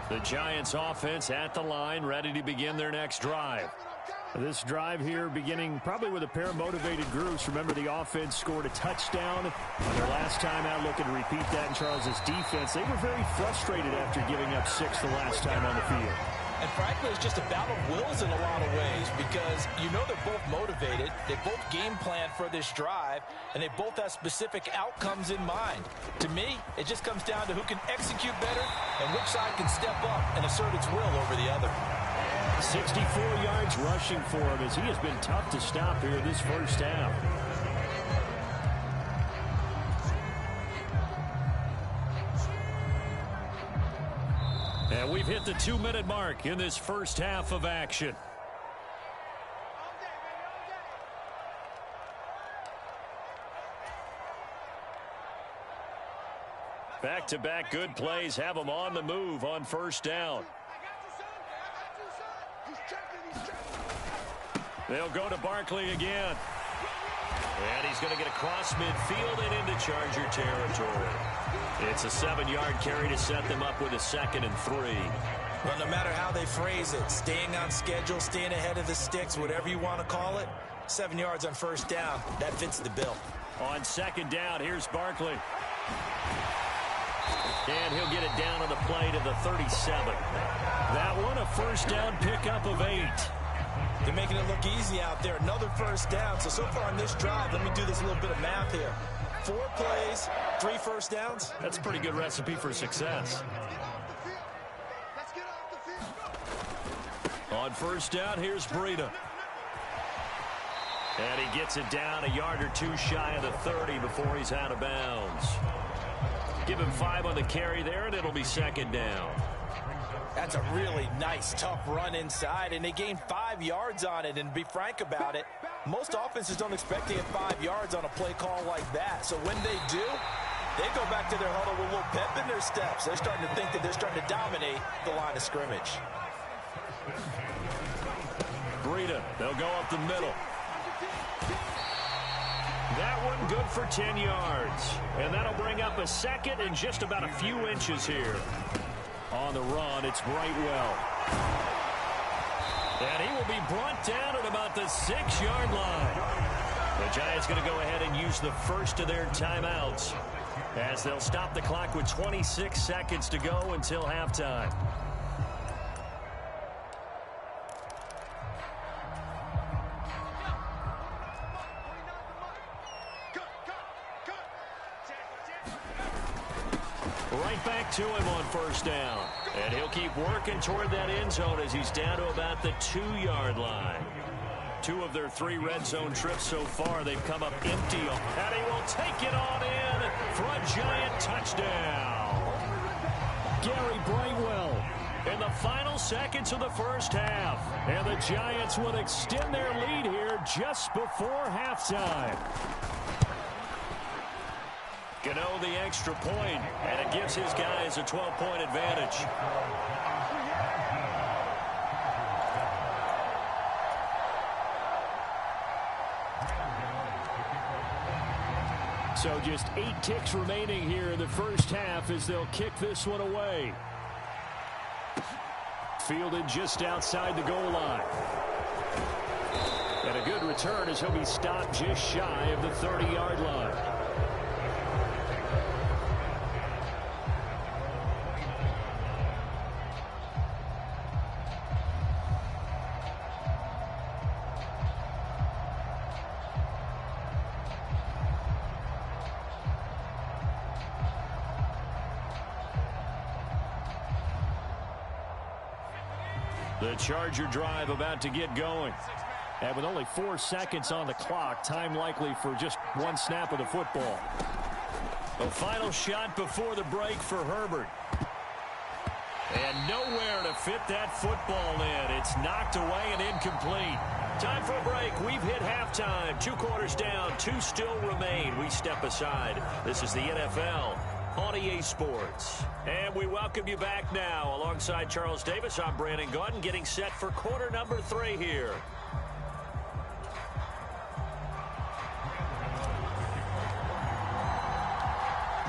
The Giants offense at the line, ready to begin their next drive. This drive here beginning probably with a pair of motivated groups. Remember, the offense scored a touchdown on their last time out. Looking to repeat that in Charles's defense. They were very frustrated after giving up 6 the last time on the field. And frankly, it's just a battle of wills in a lot of ways because you know they're both motivated. They both game plan for this drive, and they both have specific outcomes in mind. To me, it just comes down to who can execute better and which side can step up and assert its will over the other. 64 yards rushing for him as he has been tough to stop here this first half. And we've hit the 2-minute mark in this first half of action. Back-to-back good plays have them on the move on first down. They'll go to Barkley again. And he's going to get across midfield and into Charger territory. It's a 7-yard carry to set them up with a 2nd and 3. Well, no matter how they phrase it, staying on schedule, staying ahead of the sticks, whatever you want to call it, 7 yards on first down, that fits the bill. On 2nd down, here's Barkley. And he'll get it down on the play to the 37. That one a first down pickup of 8. They're making it look easy out there. Another first down. So far on this drive, let me do this little bit of math here. 4 plays, 3 first downs. That's a pretty good recipe for success. On first down, here's Breida. And he gets it down a yard or 2 shy of the 30 before he's out of bounds. Give him 5 on the carry there, and it'll be 2nd down. That's a really nice, tough run inside, and they gained 5 yards on it. And to be frank about it, most offenses don't expect to get 5 yards on a play call like that. So when they do, they go back to their huddle with a little pep in their steps. They're starting to think that they're starting to dominate the line of scrimmage. Breida, they'll go up the middle. That one good for 10 yards. And that'll bring up a 2nd and just about a few inches here. On the run, it's Brightwell. And he will be brought down at about the 6-yard line. The Giants going to go ahead and use the first of their timeouts as they'll stop the clock with 26 seconds to go until halftime. Right back to him on first down. And he'll keep working toward that end zone as he's down to about the 2-yard line. 2 of their 3 red zone trips so far, they've come up empty. And he will take it on in for a giant touchdown. Gary Brightwell In the final seconds of the first half. And the Giants will extend their lead here just before halftime. Gano the extra point, and it gives his guys a 12-point advantage. So just 8 ticks remaining here in the first half as they'll kick this one away. Fielded just outside the goal line. And a good return as he'll be stopped just shy of the 30-yard line. The Charger drive about to get going. And with only 4 seconds on the clock, time likely for just 1 snap of the football. The final shot before the break for Herbert. And nowhere to fit that football in. It's knocked away and incomplete. Time for a break. We've hit halftime. 2 quarters down. 2 still remain. We step aside. This is the NFL on EA Sports. And we welcome you back now. Alongside Charles Davis, I'm Brandon Gaudin, getting set for quarter number 3 here.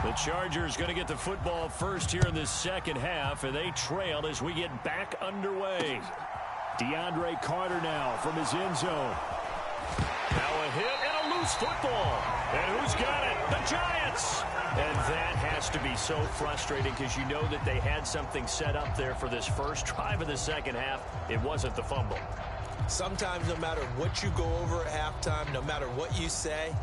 The Chargers going to get the football first here in this second half, and they trail as we get back underway. DeAndre Carter now from his end zone. Now a hit and a loose football. And who's got it? The Giants! And that has to be so frustrating because you know that they had something set up there for this first drive of the second half. It wasn't the fumble. Sometimes no matter what you go over at halftime, no matter what you say,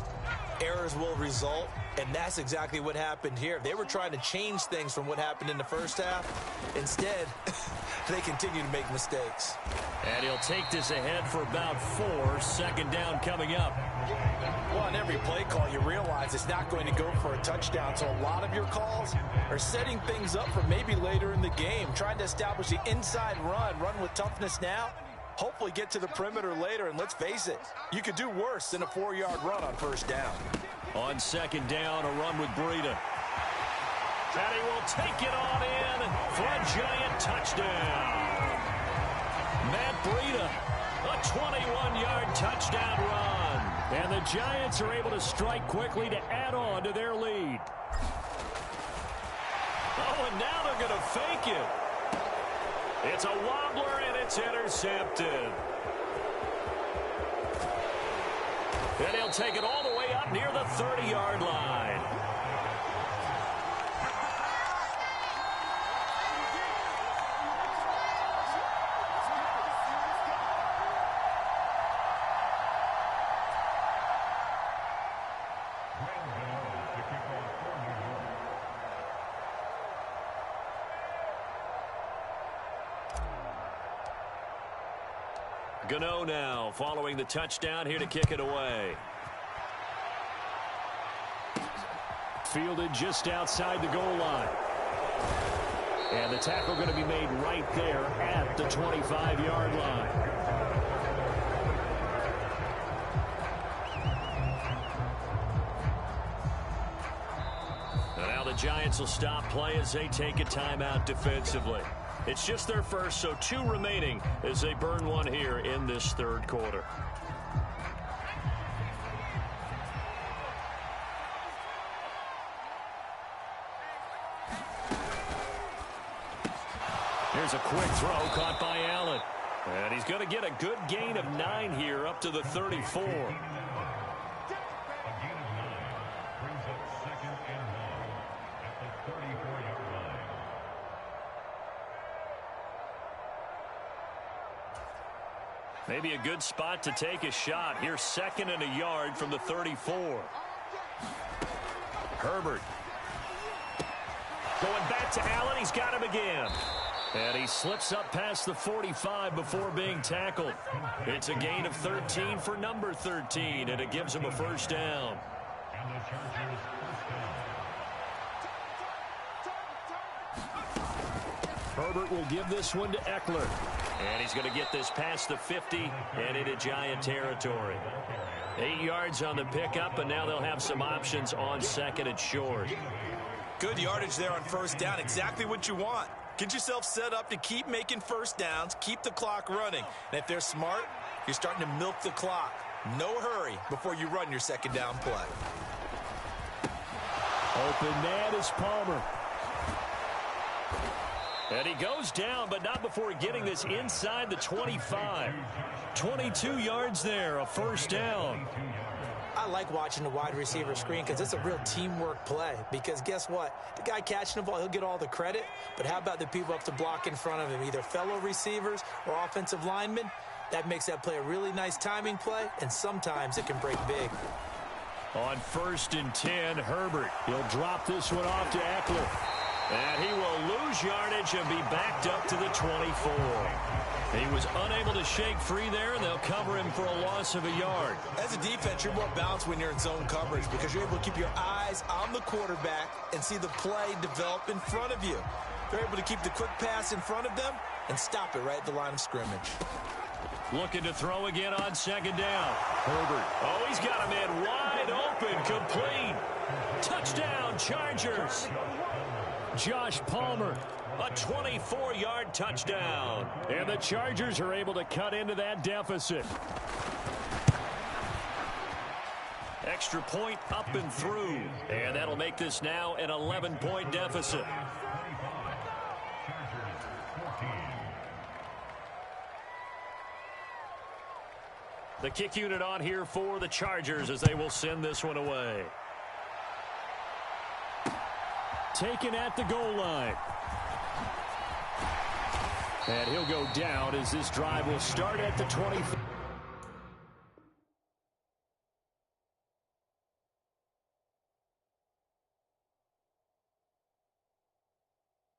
errors will result, and that's exactly what happened here. They were trying to change things from what happened in the first half. Instead, they continue to make mistakes. And he'll take this ahead for about 4. Second down coming up. Well, on every play call, you realize it's not going to go for a touchdown, so a lot of your calls are setting things up for maybe later in the game, trying to establish the inside run with toughness now, hopefully get to the perimeter later, and let's face it, you could do worse than a 4-yard run on first down. On second down, a run with Breida. And he will take it on in for a giant touchdown. Matt Breida, a 21-yard touchdown run. And the Giants are able to strike quickly to add on to their lead. Oh, and now they're going to fake it. It's a wobbler, and it's intercepted. And he'll take it all the way up near the 30-yard line. Gano now following the touchdown here to kick it away. Fielded just outside the goal line. And the tackle going to be made right there at the 25-yard line. Now the Giants will stop play as they take a timeout defensively. It's just their first, so 2 remaining as they burn one here in this third quarter. Here's a quick throw caught by Allen. And he's going to get a good gain of 9 here up to the 34. Maybe a good spot to take a shot. Here's 2nd and a yard from the 34. Herbert. Going back to Allen. He's got him again. And he slips up past the 45 before being tackled. It's a gain of 13 for number 13, and it gives him a first down. Herbert will give this one to Eckler. And he's going to get this past the 50 and into Giant territory. 8 yards on the pickup, and now they'll have some options on second and short. Good yardage there on first down. Exactly what you want. Get yourself set up to keep making first downs, keep the clock running. And if they're smart, you're starting to milk the clock. No hurry before you run your second down play. Open man is Palmer. And he goes down, but not before getting this inside the 25. 22 yards there, a first down. I like watching the wide receiver screen because it's a real teamwork play. Because guess what? The guy catching the ball, he'll get all the credit. But how about the people up to block in front of him, either fellow receivers or offensive linemen? That makes that play a really nice timing play, and sometimes it can break big. On 1st and 10, Herbert. He'll drop this one off to Eckler. And he will lose yardage and be backed up to the 24. He was unable to shake free there, and they'll cover him for a loss of a yard. As a defense, you're more balanced when you're in zone coverage because you're able to keep your eyes on the quarterback and see the play develop in front of you. They're able to keep the quick pass in front of them and stop it right at the line of scrimmage. Looking to throw again on second down. Herbert. Oh, he's got him in wide open, complete. Touchdown, Chargers. Josh Palmer. A 24-yard touchdown. And the Chargers are able to cut into that deficit. Extra point up and through. And that'll make this now an 11-point deficit. The kick unit on here for the Chargers as they will send this one away. Taken at the goal line. And he'll go down as this drive will start at the 20.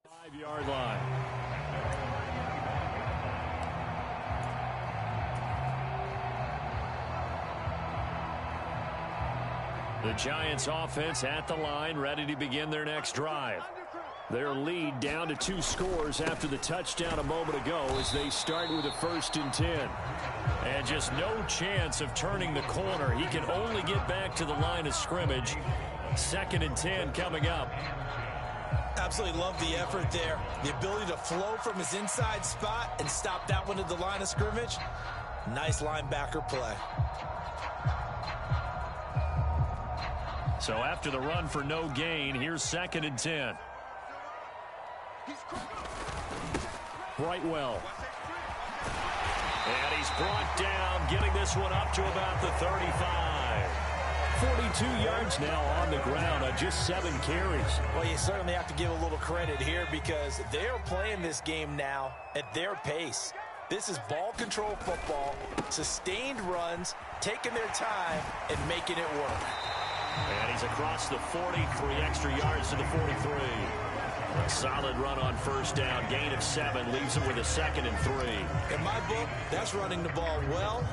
5-yard line. The Giants offense at the line, ready to begin their next drive. Their lead down to 2 scores after the touchdown a moment ago as they start with a 1st and 10. And just no chance of turning the corner. He can only get back to the line of scrimmage. 2nd and 10 coming up. Absolutely love the effort there. The ability to flow from his inside spot and stop that one at the line of scrimmage. Nice linebacker play. So after the run for no gain, here's 2nd and 10. Brightwell. And he's brought down, getting this one up to about the 35. 42 yards now on the ground on just 7 carries. Well, you certainly have to give a little credit here because they're playing this game now at their pace. This is ball control football, sustained runs, taking their time, and making it work. And he's across the 40, 3 extra yards to the 43. A solid run on first down, gain of 7, leaves him with a 2nd and 3. In my book, that's running the ball well,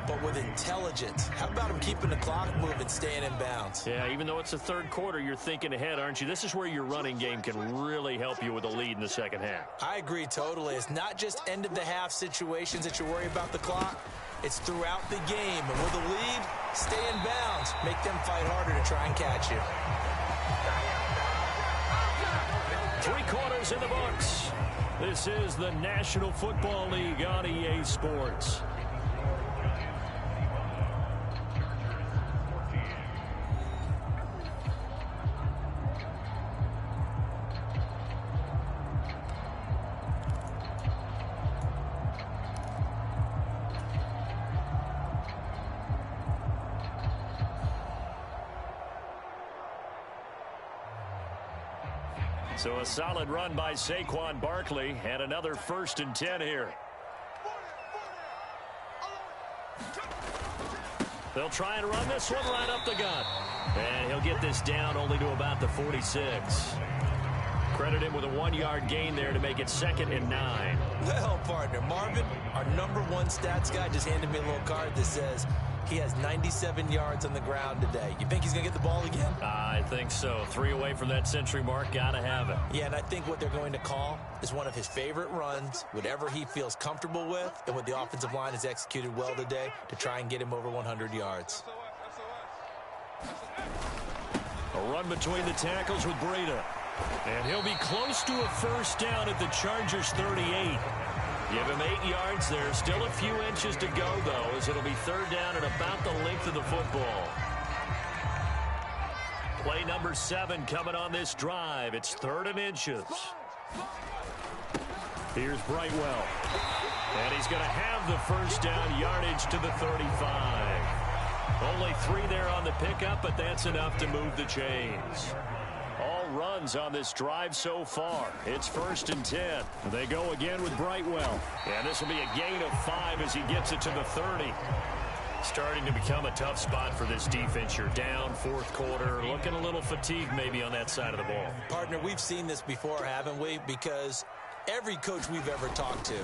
but with intelligence. How about him keeping the clock moving, staying in bounds? Yeah, even though it's the 3rd quarter, you're thinking ahead, aren't you? This is where your running game can really help you with a lead in the second half. I agree totally. It's not just end-of-the-half situations that you worry about the clock. It's throughout the game. And with a lead, stay in bounds. Make them fight harder to try and catch you. 3 quarters in the books. This is the National Football League on EA Sports. So a solid run by Saquon Barkley and another 1st and 10 here. They'll try and run this one right up the gut. And he'll get this down only to about the 46. Credit him with a 1-yard gain there to make it 2nd and 9. Well, partner, Marvin, our #1 stats guy, just handed me a little card that says he has 97 yards on the ground today. You think he's going to get the ball again? I think so. 3 away from that century mark. Got to have it. Yeah, and I think what they're going to call is one of his favorite runs, whatever he feels comfortable with, and what the offensive line has executed well today to try and get him over 100 yards. A run between the tackles with Breida. And he'll be close to a first down at the Chargers' 38. Give him 8 yards there. Still a few inches to go, though, as it'll be 3rd down at about the length of the football. Play number 7 coming on this drive. It's 3rd and inches. Here's Brightwell. And he's going to have the first down, yardage to the 35. Only 3 there on the pickup, but that's enough to move the chains. All runs on this drive so far. It's 1st and 10. They go again with Brightwell. And this will be a gain of 5 as he gets it to the 30. Starting to become a tough spot for this defense. You're down 4th quarter, looking a little fatigued maybe on that side of the ball. Partner, we've seen this before, haven't we? Because every coach we've ever talked to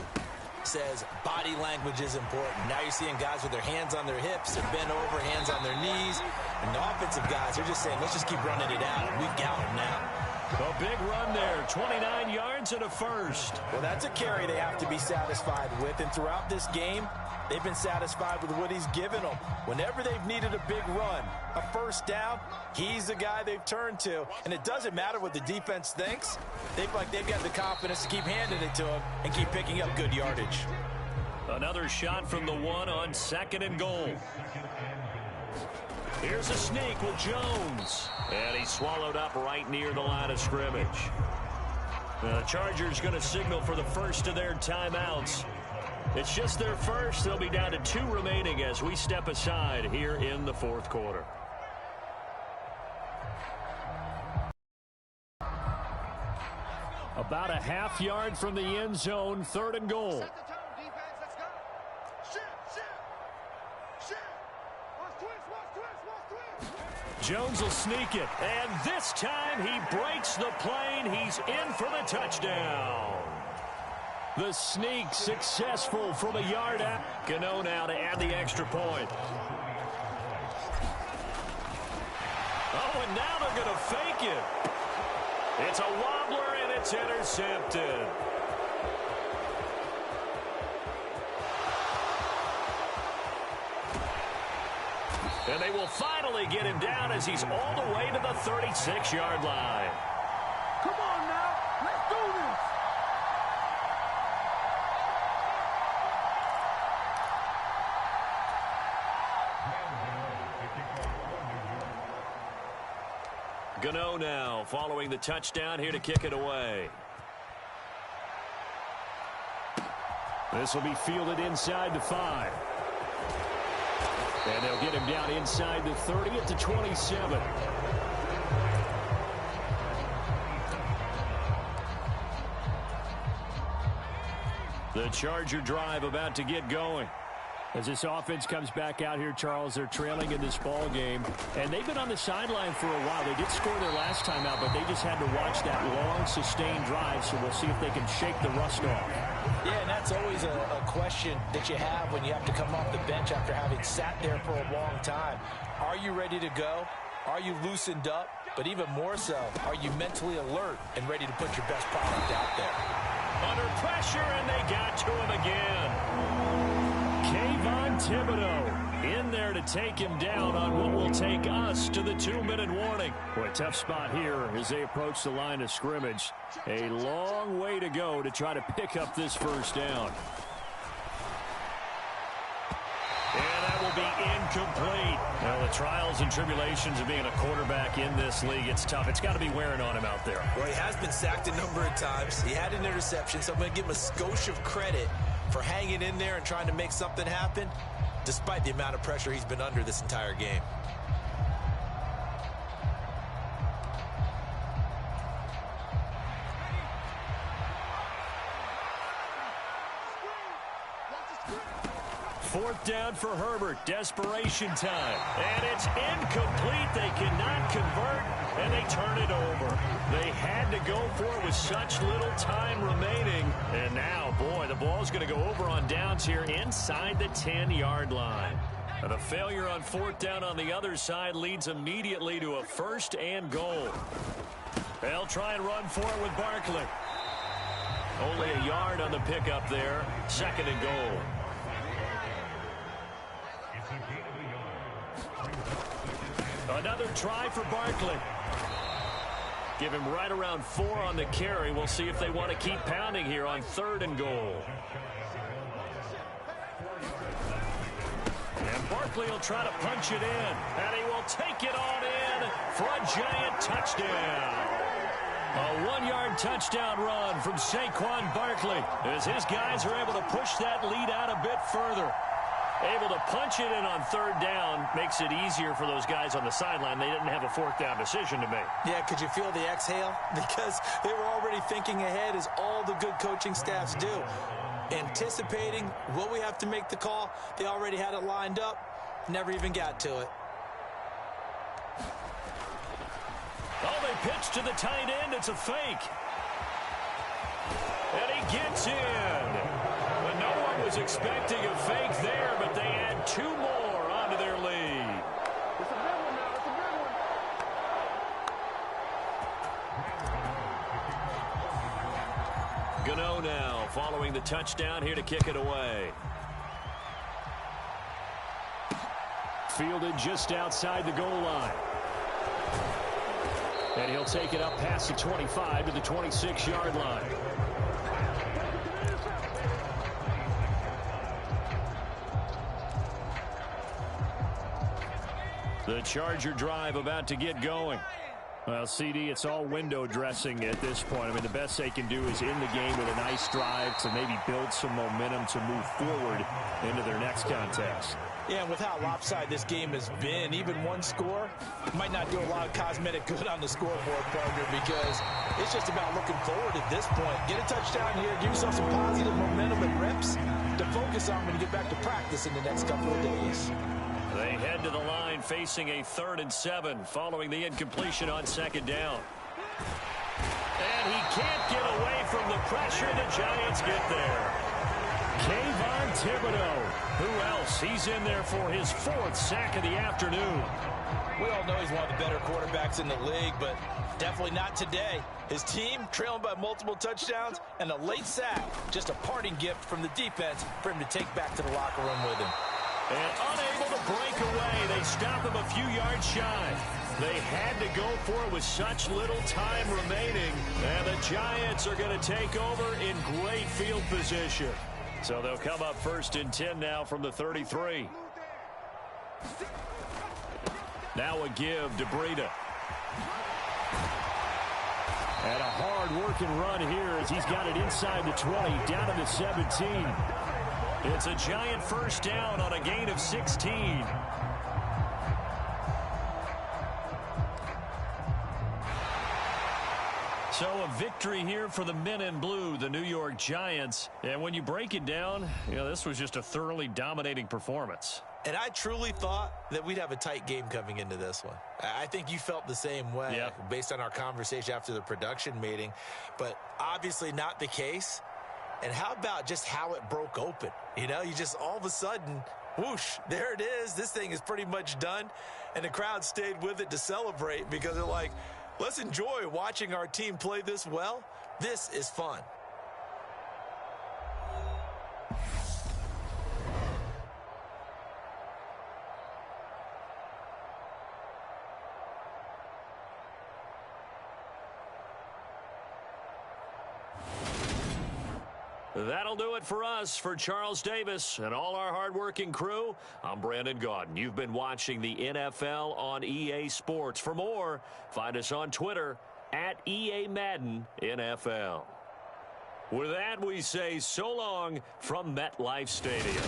says body language is important. Now you're seeing guys with their hands on their hips, they're bent over, hands on their knees. And the offensive guys are just saying, let's just keep running it out. We've got them now. A big run there, 29 yards and a first. Well, that's a carry they have to be satisfied with. And throughout this game, they've been satisfied with what he's given them. Whenever they've needed a big run, a first down, he's the guy they've turned to. And it doesn't matter what the defense thinks. They've got the confidence to keep handing it to him and keep picking up good yardage. Another shot from the 1 on 2nd and goal. Here's a sneak with Jones. And he's swallowed up right near the line of scrimmage. The Chargers going to signal for the first of their timeouts. It's just their first. They'll be down to 2 remaining as we step aside here in the 4th quarter. About a half yard from the end zone, 3rd and goal. Set the tone, defense. Let's go. Shift. Watch twist. Jones will sneak it. And this time he breaks the plane. He's in for the touchdown. The sneak successful from a yard out. Gano now to add the extra point. Oh, and now they're going to fake it. It's a wobbler, and it's intercepted. And they will finally get him down as he's all the way to the 36-yard line. Come on now. Let's do this. Gano now following the touchdown here to kick it away. This will be fielded inside the 5. And they'll get him down inside the 30 at the 27. The Charger drive about to get going. As this offense comes back out here, Charles, they're trailing in this ball game. And they've been on the sideline for a while. They did score their last time out, but they just had to watch that long, sustained drive. So we'll see if they can shake the rust off. Yeah, and that's always a question that you have when you have to come off the bench after having sat there for a long time. Are you ready to go? Are you loosened up? But even more so, are you mentally alert and ready to put your best product out there? Under pressure, and they got to him again. Kayvon Thibodeau in there to take him down on what will take us to the 2-minute warning. Boy, tough spot here as they approach the line of scrimmage. A long way to go to try to pick up this first down. And that will be incomplete. Well, the trials and tribulations of being a quarterback in this league, it's tough. It's got to be wearing on him out there. Well, he has been sacked a number of times. He had an interception, so I'm going to give him a skosh of credit for hanging in there and trying to make something happen, despite the amount of pressure he's been under this entire game. Fourth down for Herbert. Desperation time. And it's incomplete. They cannot convert, and they turn it over. They had to go for it with such little time remaining. And now, boy, the ball's going to go over on downs here inside the 10-yard line. And the failure on fourth down on the other side leads immediately to a first and goal. They'll try and run for it with Barkley. Only a yard on the pickup there. Second and goal. Another try for Barkley. Give him right around 4 on the carry. We'll see if they want to keep pounding here on third and goal. And Barkley will try to punch it in. And he will take it on in for a giant touchdown. A 1-yard touchdown run from Saquon Barkley as his guys are able to push that lead out a bit further. Able to punch it in on third down makes it easier for those guys on the sideline. They didn't have a fourth down decision to make. Yeah, could you feel the exhale? Because they were already thinking ahead, as all the good coaching staffs do. Anticipating, will we have to make the call? They already had it lined up. Never even got to it. Oh, they pitch to the tight end. It's a fake. And he gets in. But no one was expecting a fake there, but they add 2 more onto their lead. It's a big one now. It's a big one. Gano now following the touchdown here to kick it away. Fielded just outside the goal line. And he'll take it up past the 25 to the 26-yard line. The Charger drive about to get going. Well, CD, it's all window dressing at this point. I mean, the best they can do is in the game with a nice drive to maybe build some momentum to move forward into their next contest. Yeah, and with how lopsided this game has been, even one score might not do a lot of cosmetic good on the scoreboard, partner, because it's just about looking forward at this point. Get a touchdown here, give yourself some positive momentum and reps to focus on when you get back to practice in the next couple of days. They head to the line facing a 3rd and 7 following the incompletion on second down. And he can't get away from the pressure. The Giants get there. Kayvon Thibodeau. Who else? He's in there for his 4th sack of the afternoon. We all know he's one of the better quarterbacks in the league, but definitely not today. His team trailing by multiple touchdowns and a late sack. Just a parting gift from the defense for him to take back to the locker room with him. And unable to break away, they stop him a few yards shy. They had to go for it with such little time remaining. And the Giants are going to take over in great field position. So they'll come up 1st and 10 now from the 33. Now a give to Breida. And a hard-working run here as he's got it inside the 20, down to the 17. It's a Giant first down on a gain of 16. So a victory here for the men in blue, the New York Giants. And when you break it down, you know, this was just a thoroughly dominating performance. And I truly thought that we'd have a tight game coming into this one. I think you felt the same way based on our conversation after the production meeting, but obviously not the case. And how about just how it broke open? You know, you just all of a sudden, whoosh, there it is. This thing is pretty much done. And the crowd stayed with it to celebrate because they're like, let's enjoy watching our team play this well. This is fun. That'll do it for us. For Charles Davis and all our hardworking crew, I'm Brandon Gaudin. You've been watching the NFL on EA Sports. For more, find us on Twitter at EA Madden NFL. With that, we say so long from MetLife Stadium.